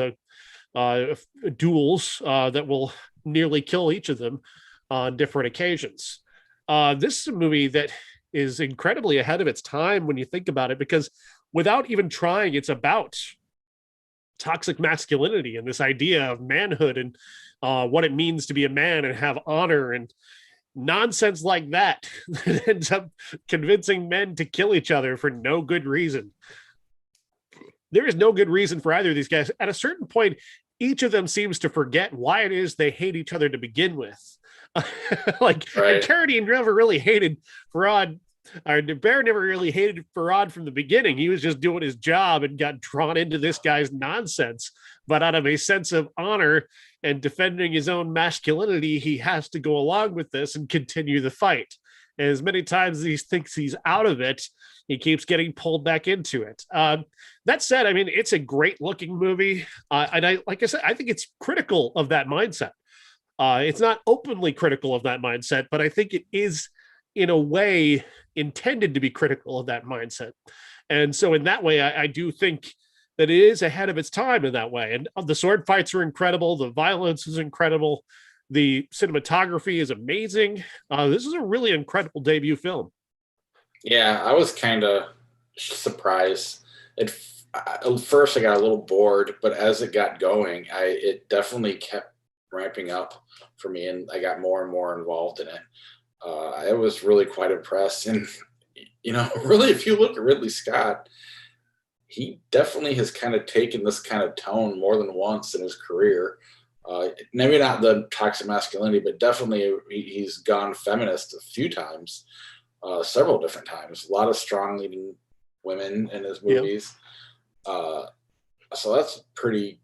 duels that will nearly kill each of them on different occasions. This is a movie that is incredibly ahead of its time when you think about it, because without even trying, it's about toxic masculinity and this idea of manhood and what it means to be a man and have honor and nonsense like that ends up convincing men to kill each other for no good reason. There is no good reason for either of these guys. At a certain point, each of them seems to forget why it is they hate each other to begin with. Right. And Carradine never really hated Farad, or Dubert never really hated Farad from the beginning. He was just doing his job and got drawn into this guy's nonsense. But out of a sense of honor and defending his own masculinity, he has to go along with this and continue the fight. And as many times as he thinks he's out of it, he keeps getting pulled back into it. That said, I mean, it's a great looking movie. And like I said, I think it's critical of that mindset. It's not openly critical of that mindset, but I think it is in a way intended to be critical of that mindset. And so in that way, I do think that it is ahead of its time in that way. And the sword fights are incredible. The violence is incredible. The cinematography is amazing. This is a really incredible debut film. Yeah, I was kind of surprised. At first, I got a little bored, but as it got going, it definitely kept ramping up for me, and I got more and more involved in it. I was really quite impressed. And, really, if you look at Ridley Scott, he definitely has kind of taken this kind of tone more than once in his career. Maybe not the toxic masculinity, but definitely he's gone feminist a few times, several different times. A lot of strong leading women in his movies. Yep. So that's a pretty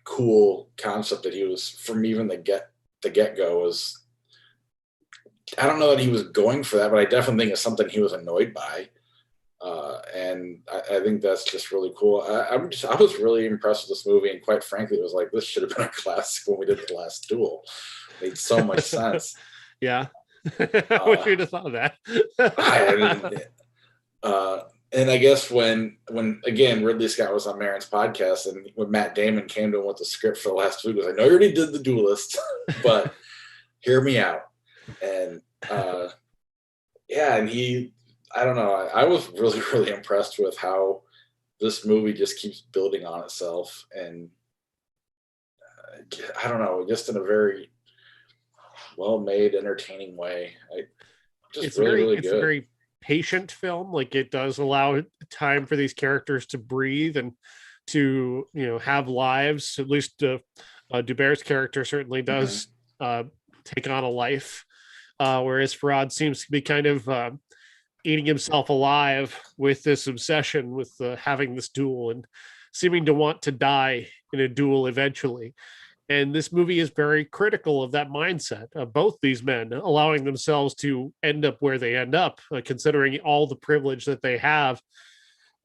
cool concept that he was, from even the get-go, was, I don't know that he was going for that, but I definitely think it's something he was annoyed by. And I think that's just really cool. I was really impressed with this movie, and quite frankly, it was like, this should have been a classic when we did the last duel. It made so much sense. Yeah. I wish you'd have thought of that. And I guess when again, Ridley Scott was on Maron's podcast, and when Matt Damon came to him with the script for the last week, was, I know you already did The Duelist, but hear me out. And and I don't know. I was really, really impressed with how this movie just keeps building on itself. And I don't know, just in a very well-made, entertaining way. It's really it's a good. very patient film. Like, it does allow time for these characters to breathe and to, have lives. At least Dubert's character certainly does take on a life, whereas Farad seems to be kind of eating himself alive with this obsession with having this duel and seeming to want to die in a duel eventually. And this movie is very critical of that mindset of both these men, allowing themselves to end up where they end up, considering all the privilege that they have.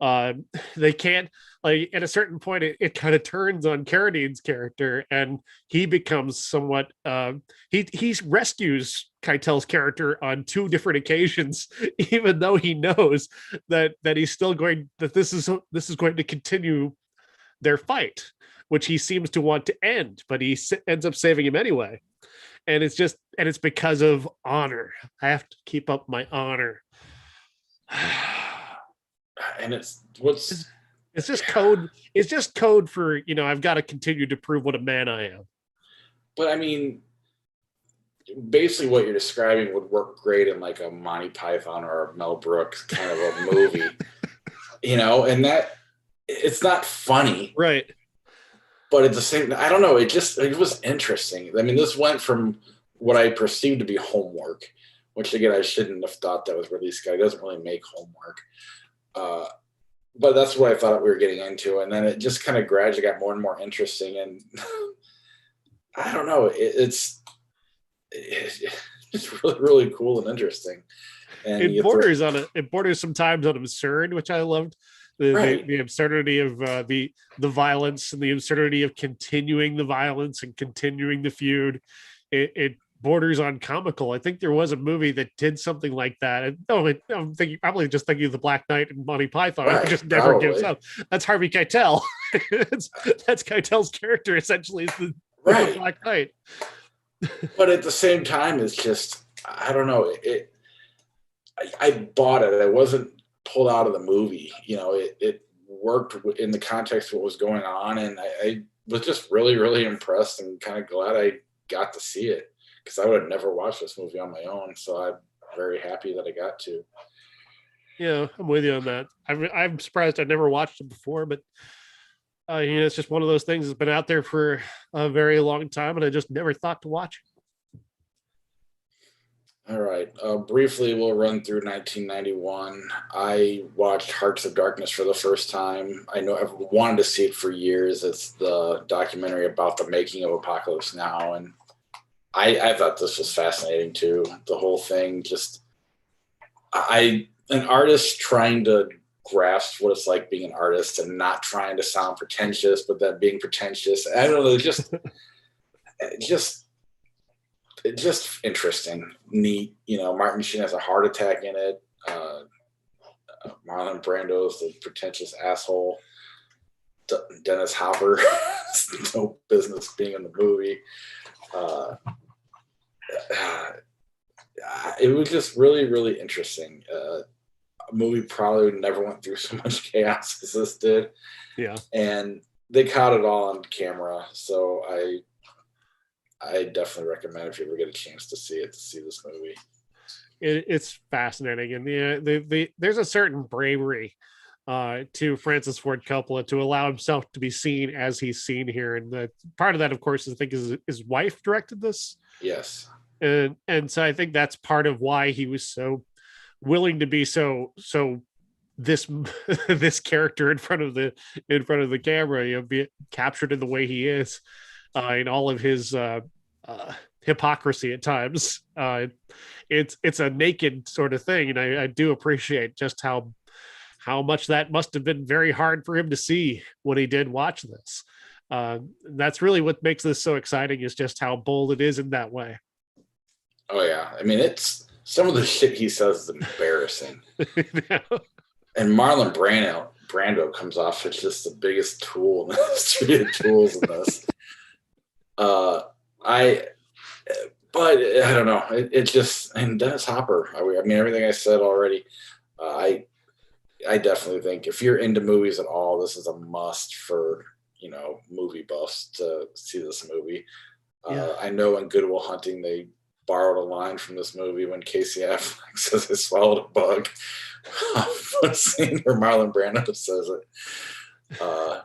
Uh, they can't, like, at a certain point, it kind of turns on Carradine's character, and he becomes somewhat. He rescues Keitel's character on two different occasions, even though he knows that he's still that this is going to continue their fight, which he seems to want to end, but he ends up saving him anyway. And it's because of honor. I have to keep up my honor. And it's just code. It's just code for, I've got to continue to prove what a man I am. But I mean, basically what you're describing would work great in like a Monty Python or a Mel Brooks kind of a movie, and that it's not funny. Right. But at the same, I don't know. It was interesting. I mean, this went from what I perceived to be homework, which again, I shouldn't have thought that was where this guy doesn't really make homework. But that's what I thought we were getting into. And then it just kind of gradually got more and more interesting. And I don't know. It's really, really cool and interesting. And it borders sometimes on absurd, which I loved. The absurdity of the violence and the absurdity of continuing the violence and continuing the feud. It borders on comical. I think there was a movie that did something like that. And I'm probably just thinking of The Black Knight and Monty Python. It just never gives up. That's Harvey Keitel. That's Keitel's character essentially, is the Black Knight. But at the same time, it's just, I don't know. I bought it. I wasn't pulled out of the movie. It worked in the context of what was going on, and I was just really, really impressed and kind of glad I got to see it, because I would have never watched this movie on my own. So I'm very happy that I got to. Yeah, I'm with you on that. I'm surprised I never watched it before, but it's just one of those things that's been out there for a very long time, and I just never thought to watch it. All right. Briefly, we'll run through 1991. I watched Hearts of Darkness for the first time. I know I've wanted to see it for years. It's the documentary about the making of Apocalypse Now. And I thought this was fascinating too. The whole thing, just an artist trying to grasp what it's like being an artist and not trying to sound pretentious, but then being pretentious. I don't know, just interesting, neat. Martin Sheen has a heart attack in it. Marlon Brando's the pretentious asshole. Dennis Hopper has no business being in the movie. It was just really, really interesting. A movie probably never went through so much chaos as this did. Yeah. And they caught it all on camera. So I definitely recommend, if you ever get a chance to see this movie. It's fascinating, and there's a certain bravery to Francis Ford Coppola to allow himself to be seen as he's seen here, and part of that, of course, I think his wife directed this. Yes, and so I think that's part of why he was so willing to be so this character in front of the camera, be captured in the way he is. In all of his hypocrisy at times. It's a naked sort of thing, and I do appreciate just how much that must have been very hard for him to see when he did watch this. That's really what makes this so exciting, is just how bold it is in that way. Oh yeah, I mean, it's some of the shit he says is embarrassing. Yeah. And Marlon Brando comes off as just the biggest tool in the history of tools in this. But I don't know. It just, and Dennis Hopper. I mean, everything I said already. I definitely think if you're into movies at all, this is a must for movie buffs to see this movie. Yeah. I know in Good Will Hunting they borrowed a line from this movie when Casey Affleck says they swallowed a bug. I've seen where Marlon Brando says it. I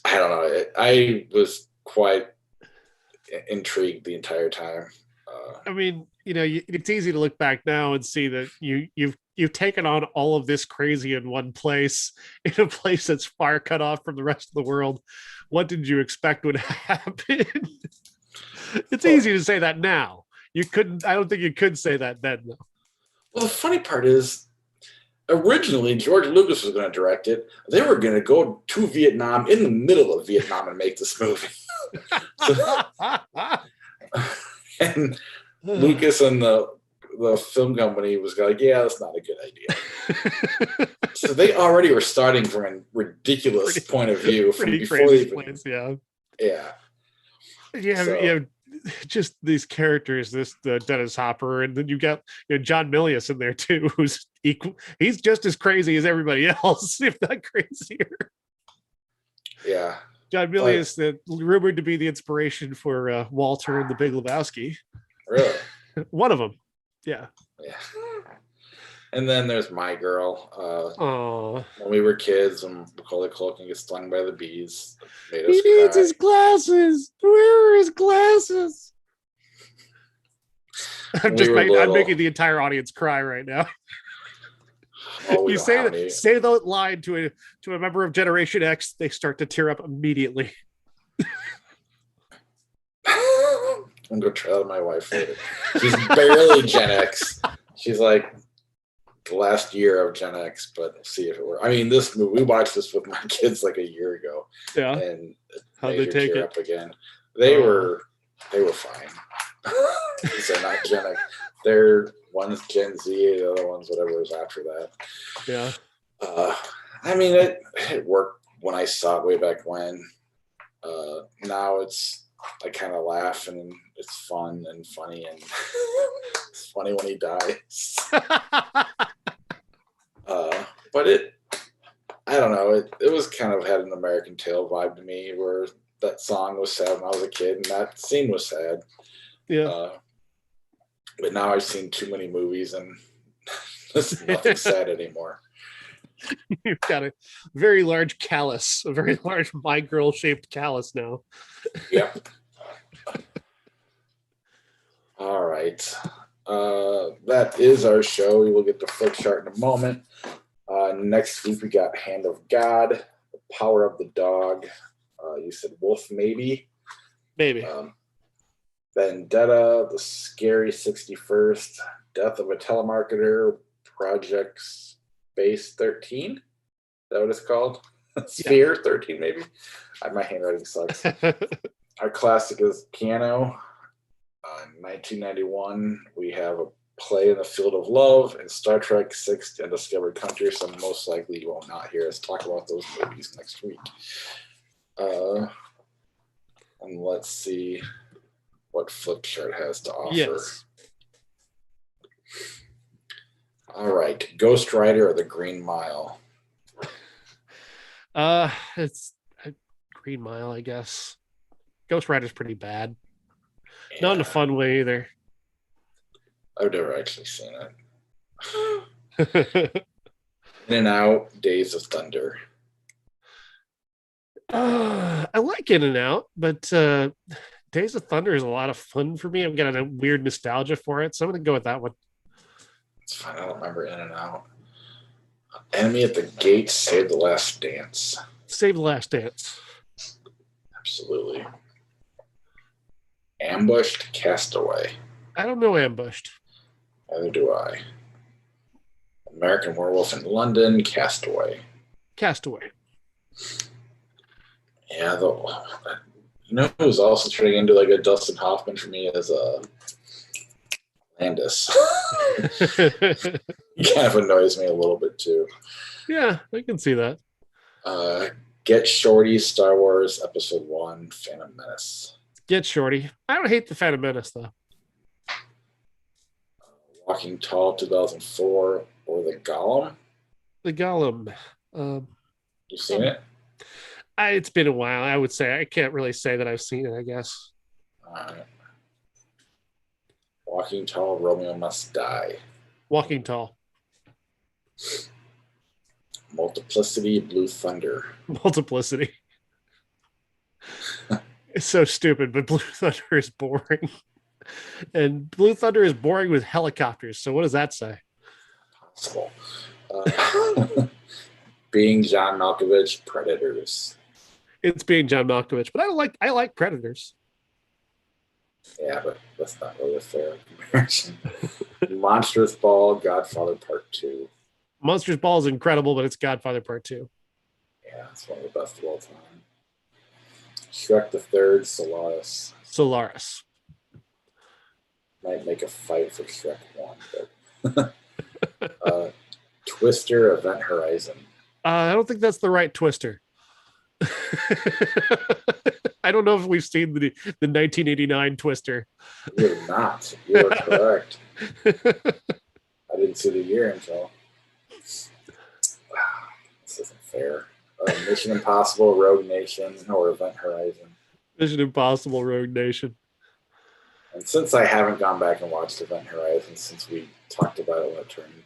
don't know. I was quite intrigued the entire time. I mean, it's easy to look back now and see that you've taken on all of this crazy in one place, in a place that's far cut off from the rest of the world. What did you expect would happen? It's easy to say that now. I don't think you could say that then, though. Well, the funny part is, originally George Lucas was going to direct it. They were going to go to Vietnam in the middle of Vietnam and make this movie. And Lucas and the film company was like, yeah, that's not a good idea. So they already were starting from a ridiculous point of view from before they even. Yeah. You have just these characters, this Dennis Hopper, and then you got John Milius in there too, who's equal. He's just as crazy as everybody else, if not crazier. Yeah. John Milius, rumored to be the inspiration for Walter and the Big Lebowski. Really? One of them. Yeah. Yeah. And then there's My Girl. When we were kids, when Macaulay Culkin gets stung by the bees, made us he needs his glasses. Where are his glasses? I'm making the entire audience cry right now. You say that line to a member of Generation X, they start to tear up immediately. I'm gonna try that with my wife later. She's barely Gen X. She's like the last year of Gen X, but we'll see if it works. I mean, this movie, we watched this with my kids like a year ago. Yeah. And how'd they take it? Up again. They were fine. They're not Gen X. They're one's Gen Z, the other one's whatever was after that. Yeah. I mean, it worked when I saw it way back when. Now I kind of laugh and it's fun and funny and it's funny when he dies. But I don't know. It was kind of had an American Tail vibe to me, where that song was sad when I was a kid and that scene was sad. Yeah. But now I've seen too many movies and there's nothing sad anymore. You've got a very large callus, a very large My Girl shaped callus now. Yep. All right. That is our show. We will get to Flick Chart in a moment. Next week we got Hand of God, The Power of the Dog. You said Wolf, maybe. Vendetta, The Scary 61st, Death of a Telemarketer, Project Space 13. Is that what it's called? Sphere 13, maybe. My handwriting sucks. Our classic is Piano. In 1991, we have a Play in the Field of Love and Star Trek 6 Undiscovered Country, so most likely you will not hear us talk about those movies next week. And let's see what Flip Chart has to offer. Yes. All right, Ghost Rider or The Green Mile? It's Green Mile, I guess. Ghost Rider's pretty bad. Yeah. Not in a fun way either. I've never actually seen it. In and Out, Days of Thunder. I like In and Out, but Days of Thunder is a lot of fun for me. I'm getting a weird nostalgia for it, so I'm going to go with that one. It's fine. I don't remember In and Out. Enemy at the Gates, Save the Last Dance. Save the Last Dance. Absolutely. Ambushed, Castaway. I don't know Ambushed. Neither do I. American Werewolf in London, Castaway. Castaway. Yeah, who's also turning into like a Dustin Hoffman for me as Landis. He kind of annoys me a little bit too. Yeah, I can see that. Get Shorty, Star Wars Episode 1, Phantom Menace. Get Shorty. I don't hate the Phantom Menace though. Walking Tall 2004 or The Golem. The Golem. You seen it? It's been a while. I would say I can't really say that I've seen it. I guess. Walking Tall, Romeo Must Die. Walking Tall. Multiplicity, Blue Thunder. Multiplicity. It's so stupid, but Blue Thunder is boring. And Blue Thunder is boring with helicopters. So what does that say? Possible. Being John Malkovich, Predators. It's Being John Malkovich, but I like Predators. Yeah, but that's not really a fair comparison. Monstrous Ball, Godfather Part 2. Monsters Ball is incredible, but it's Godfather Part 2. Yeah, it's one of the best of all time. Shrek the Third, Solaris. Solaris. Might make a fight for Shrek 1, but Twister, Event Horizon. I don't think that's the right Twister. I don't know if we've seen the 1989 Twister. You have not. You are correct. I didn't see the year until. Wow, this isn't fair. Mission Impossible, Rogue Nation, or Event Horizon. Mission Impossible, Rogue Nation. And since I haven't gone back and watched Event Horizon since we talked about it when it turned,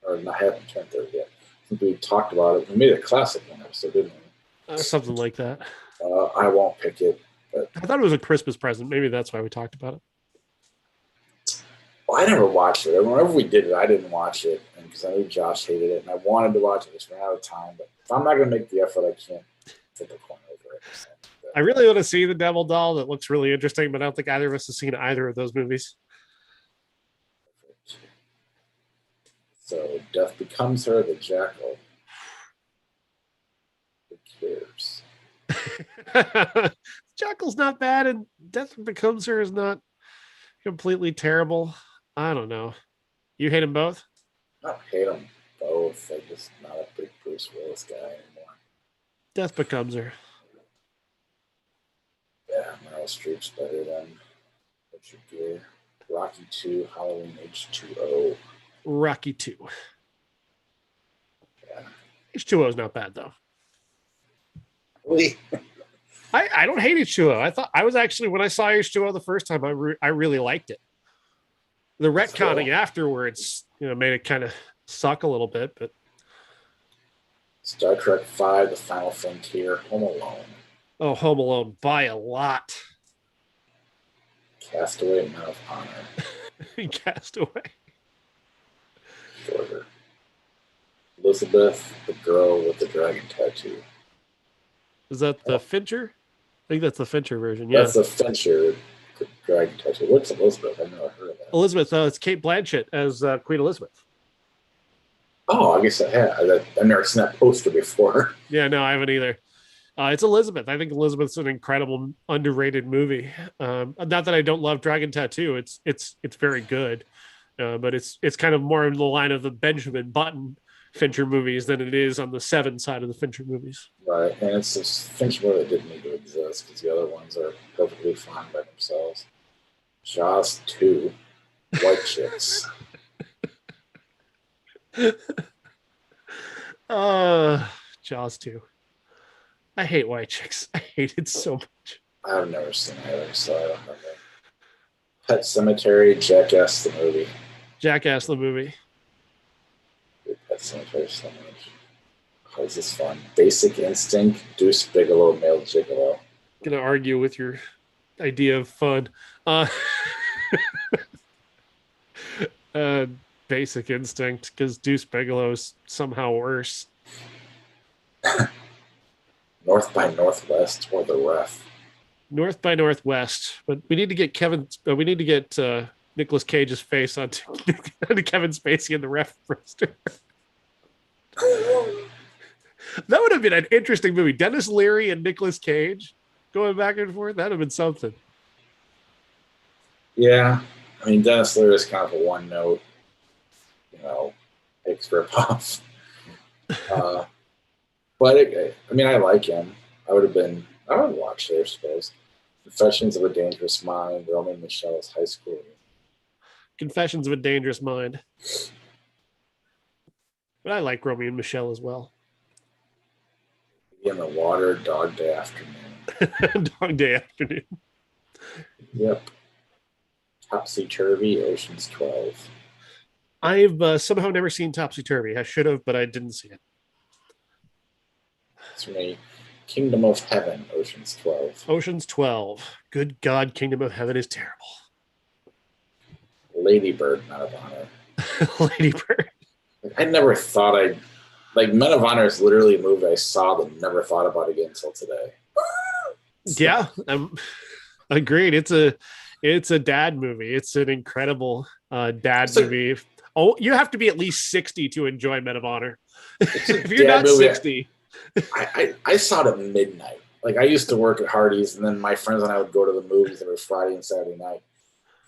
or I haven't turned 30 yet. Since we talked about it, we made a classic one episode, didn't we? Something like that. I won't pick it. But I thought it was a Christmas present. Maybe that's why we talked about it. Well, I never watched it. Whenever we did it, I didn't watch it because I knew Josh hated it, and I wanted to watch it. Just ran out of time. But if I'm not going to make the effort, I can't flip a coin over it. I really want to see the Devil Doll. That looks really interesting, but I don't think either of us has seen either of those movies. So Death Becomes Her, The Jackal. Who cares? Jackal's not bad, and Death Becomes Her is not completely terrible. I don't know. You hate them both? I don't hate them both. I'm just not a big Bruce Willis guy anymore. Death Becomes Her. Yeah, Meryl Streep's better than Richard Gere. Rocky 2, Halloween H2O. Rocky 2. Yeah. H2O is not bad, though. Really? I don't hate H2O. I thought I was actually, when I saw H2O the first time, I really liked it. The retconning cool. Afterwards, made it kind of suck a little bit, but Star Trek V, The Final Frontier, Home Alone. Oh, Home Alone by a lot. Castaway, Man of Honor. Castaway. Shorter. Elizabeth, the girl with the dragon tattoo. Is that the Fincher? I think that's the Fincher version. Yeah, that's the Fincher dragon tattoo. What's Elizabeth? I've never heard of that. Elizabeth, it's Kate Blanchett as Queen Elizabeth. Oh, I guess I have. I've never seen that poster before. Yeah, no, I haven't either. It's Elizabeth. I think Elizabeth's an incredible, underrated movie. Not that I don't love Dragon Tattoo. It's very good, but it's kind of more in the line of the Benjamin Button Fincher movies than it is on the Seven side of the Fincher movies. Right, and it's this Fincher movie that didn't need to exist because the other ones are perfectly fine by themselves. Jaws 2, White Chicks. Jaws 2. I hate White Chicks. I hate it so much. I've never seen either, so I don't know. Pet Cemetery, Jackass the movie. Jackass the movie. Pet Cemetery so much. How is this fun? Basic Instinct, Deuce Bigelow, Male Gigolo. Gonna argue with your idea of fun. Basic Instinct, because Deuce Bigelow is somehow worse. North by Northwest or The Ref. North by Northwest, but we need to get Nicolas Cage's face onto Kevin Spacey in The Ref roster. That would have been an interesting movie. Dennis Leary and Nicolas Cage going back and forth. That'd have been something. Yeah, I mean Dennis Leary is kind of a one note, takes rip off. But I like him. I would watch it, I suppose. Confessions of a Dangerous Mind, Romy and Michelle's High School. Confessions of a Dangerous Mind. But I like Romeo and Michelle as well. In the Water, Dog Day Afternoon. Dog Day Afternoon. Yep. Topsy Turvy, Ocean's 12. I've somehow never seen Topsy Turvy. I should have, but I didn't see it. It's me. Kingdom of Heaven, Ocean's 12. Ocean's 12. Good God, Kingdom of Heaven is terrible. Lady Bird, Men of Honor. Lady Bird. I never thought I'd. Like, Men of Honor is literally a movie I saw but never thought about again until today. Yeah, I'm agreed. It's a dad movie. It's an incredible dad movie. Oh, you have to be at least 60 to enjoy Men of Honor. If you're not movie. 60. I saw it at midnight. Like, I used to work at Hardee's, and then my friends and I would go to the movies every Friday and Saturday night.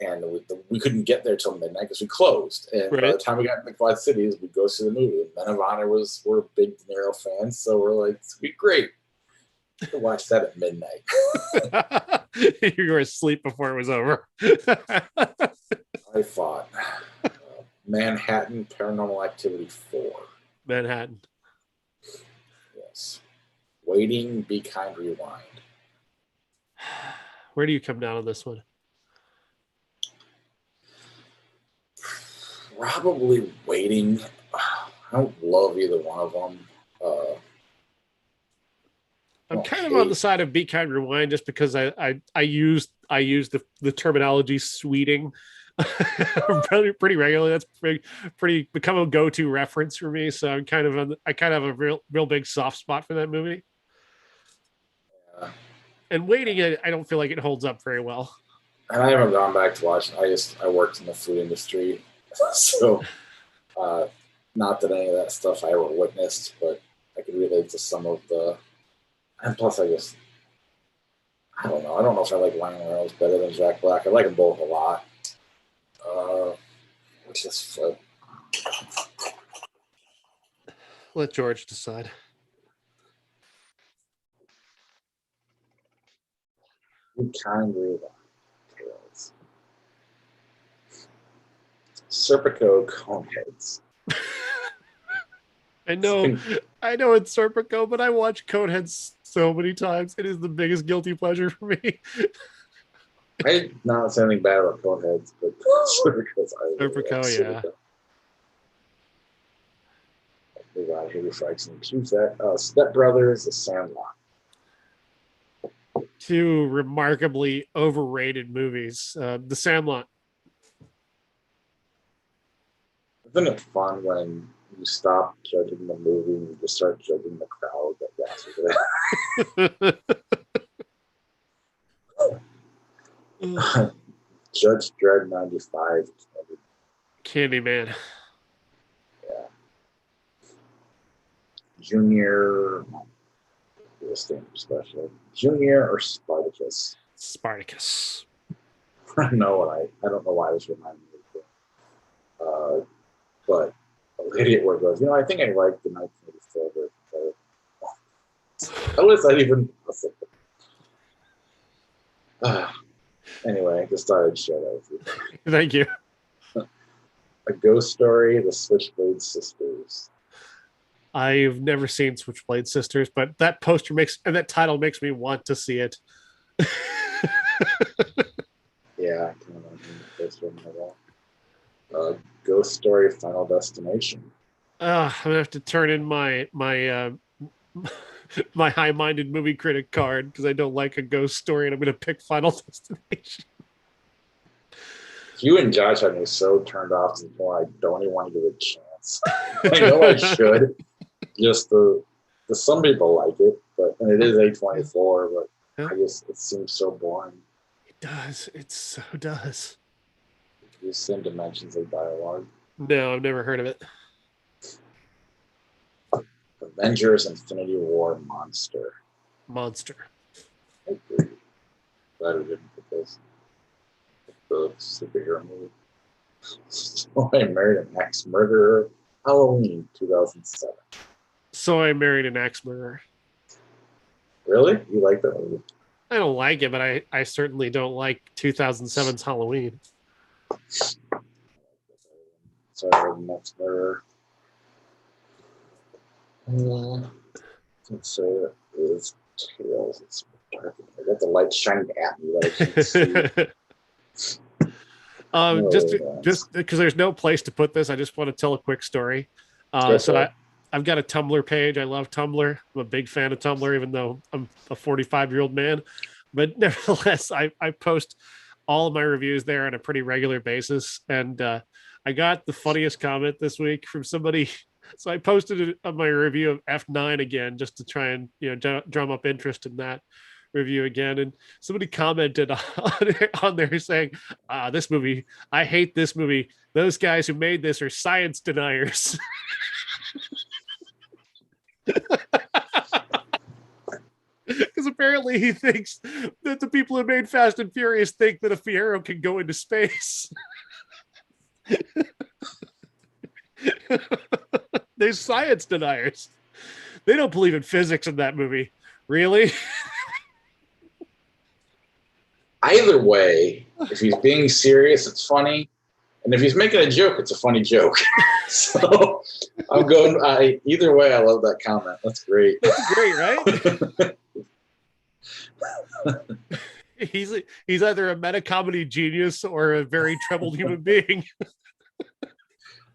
And we couldn't get there till midnight because we closed. And by the time we got in the Quad Cities, we'd go see the movie. And Men of Honor we're big De Niro fans, so we're like, it's gonna be great. We could watch that at midnight. You were asleep before it was over. I thought Manhattan Paranormal Activity 4. Manhattan. Yes. Waiting, Be Kind, Rewind. Where do you come down on this one? Probably Waiting. I don't love either one of them. I'm kind of on the side of Be Kind, Rewind just because I use the terminology sweeting pretty regularly. That's pretty become a go-to reference for me. So I kind of have a real big soft spot for that movie. Yeah. And Waiting, I don't feel like it holds up very well. And I haven't gone back to watch it. I worked in the food industry, so not that any of that stuff I ever witnessed, but I could relate to some of the. And plus, I don't know. I don't know if I like Ryan Reynolds better than Jack Black. I like them both a lot. Let's just flip. Let George decide. Be Kind, Rewind. Serpico Coneheads. I know it's Serpico, but I watch Coneheads so many times. It is the biggest guilty pleasure for me. I not say anything bad about Coneheads, but Serpico, yeah. We got here fraction. Choose that. Step Brothers, The Sandlot. Two remarkably overrated movies. The Sandlot. Isn't it fun when you stop judging the movie and you just start judging the crowd that gathers it? Judge Dredd 95. Candyman. Yeah. Junior. Special. Junior or Spartacus? Spartacus. I don't know why this reminded me of it. But the idiot word goes, I think I like the 1984 version. How was that even possible? Anyway, I just thought I'd share that with you. Thank you. A Ghost Story, The Switchblade Sisters. I've never seen Switchblade Sisters, but that poster and that title makes me want to see it. Yeah, I can't remember the first one at all. Ghost Story, Final Destination. I'm gonna have to turn in my my high-minded movie critic card because I don't like a ghost story, and I'm gonna pick Final Destination. You and Josh had me so turned off to the point I don't even want to give it a chance. I know I should. Just some people like it, and it is A24, but it seems so boring. It does. It so does. The same dimensions of dialogue. No, I've never heard of it. Avengers Infinity War Monster. I agree. Glad we didn't put this. The superhero movie. So I Married an Axe Murderer. Halloween 2007. So I Married an Axe Murderer. Really? You like that movie? I don't like it, but I certainly don't like 2007's Halloween. Sorry, next mirror. Let's say it is tails. It's dark. I got the light shining at me that I can't see. Just because there's no place to put this, I just want to tell a quick story. I've got a Tumblr page. I love Tumblr. I'm a big fan of Tumblr, even though I'm a 45-year-old man. But nevertheless, I post all of my reviews there on a pretty regular basis. And I got the funniest comment this week from somebody. So I posted my review of F9 again, just to try and drum up interest in that review again. And somebody commented on there saying, this movie, I hate this movie. Those guys who made this are science deniers. Because apparently he thinks that the people who made Fast and Furious think that a Fiero can go into space. They're science deniers. They don't believe in physics in that movie. Really? Either way, if he's being serious, it's funny. And if he's making a joke, it's a funny joke. So I'm going, either way, I love that comment. That's great. That's great, right? He's either a meta comedy genius or a very troubled human being.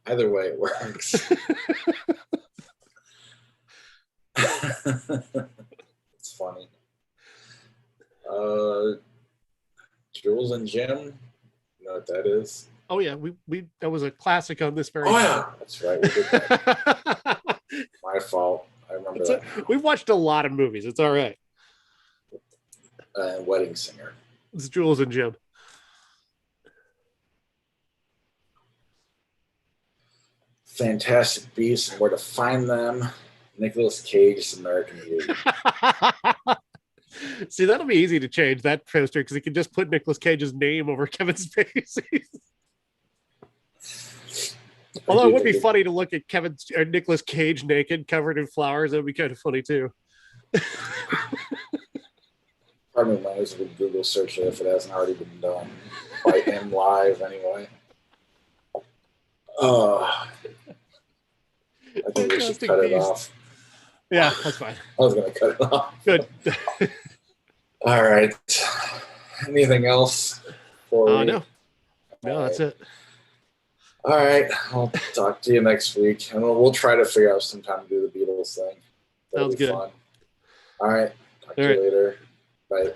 Either way, it works. It's funny. Jules and Jim, you know what that is? Oh yeah, we that was a classic on this very. Oh yeah, that's right. We did that. My fault. I remember that. We've watched a lot of movies. It's all right. Wedding Singer. It's Jules and Jim. Fantastic Beasts and Where to Find Them. Nicolas Cage's American Beauty. See, that'll be easy to change that poster because he can just put Nicolas Cage's name over Kevin Spacey. Although it would be funny to look at Nicolas Cage naked, covered in flowers. That would be kind of funny too. Pardon me, my eyes would Google search it if it hasn't already been done by him live anyway. I think we should cut it off. Yeah, that's fine. I was going to cut it off. Good. All right. Anything else? No, that's it. All right. I'll talk to you next week. And we'll try to figure out some time to do the Beatles thing. Sounds good. Fun. All right. Talk to you later. Bye.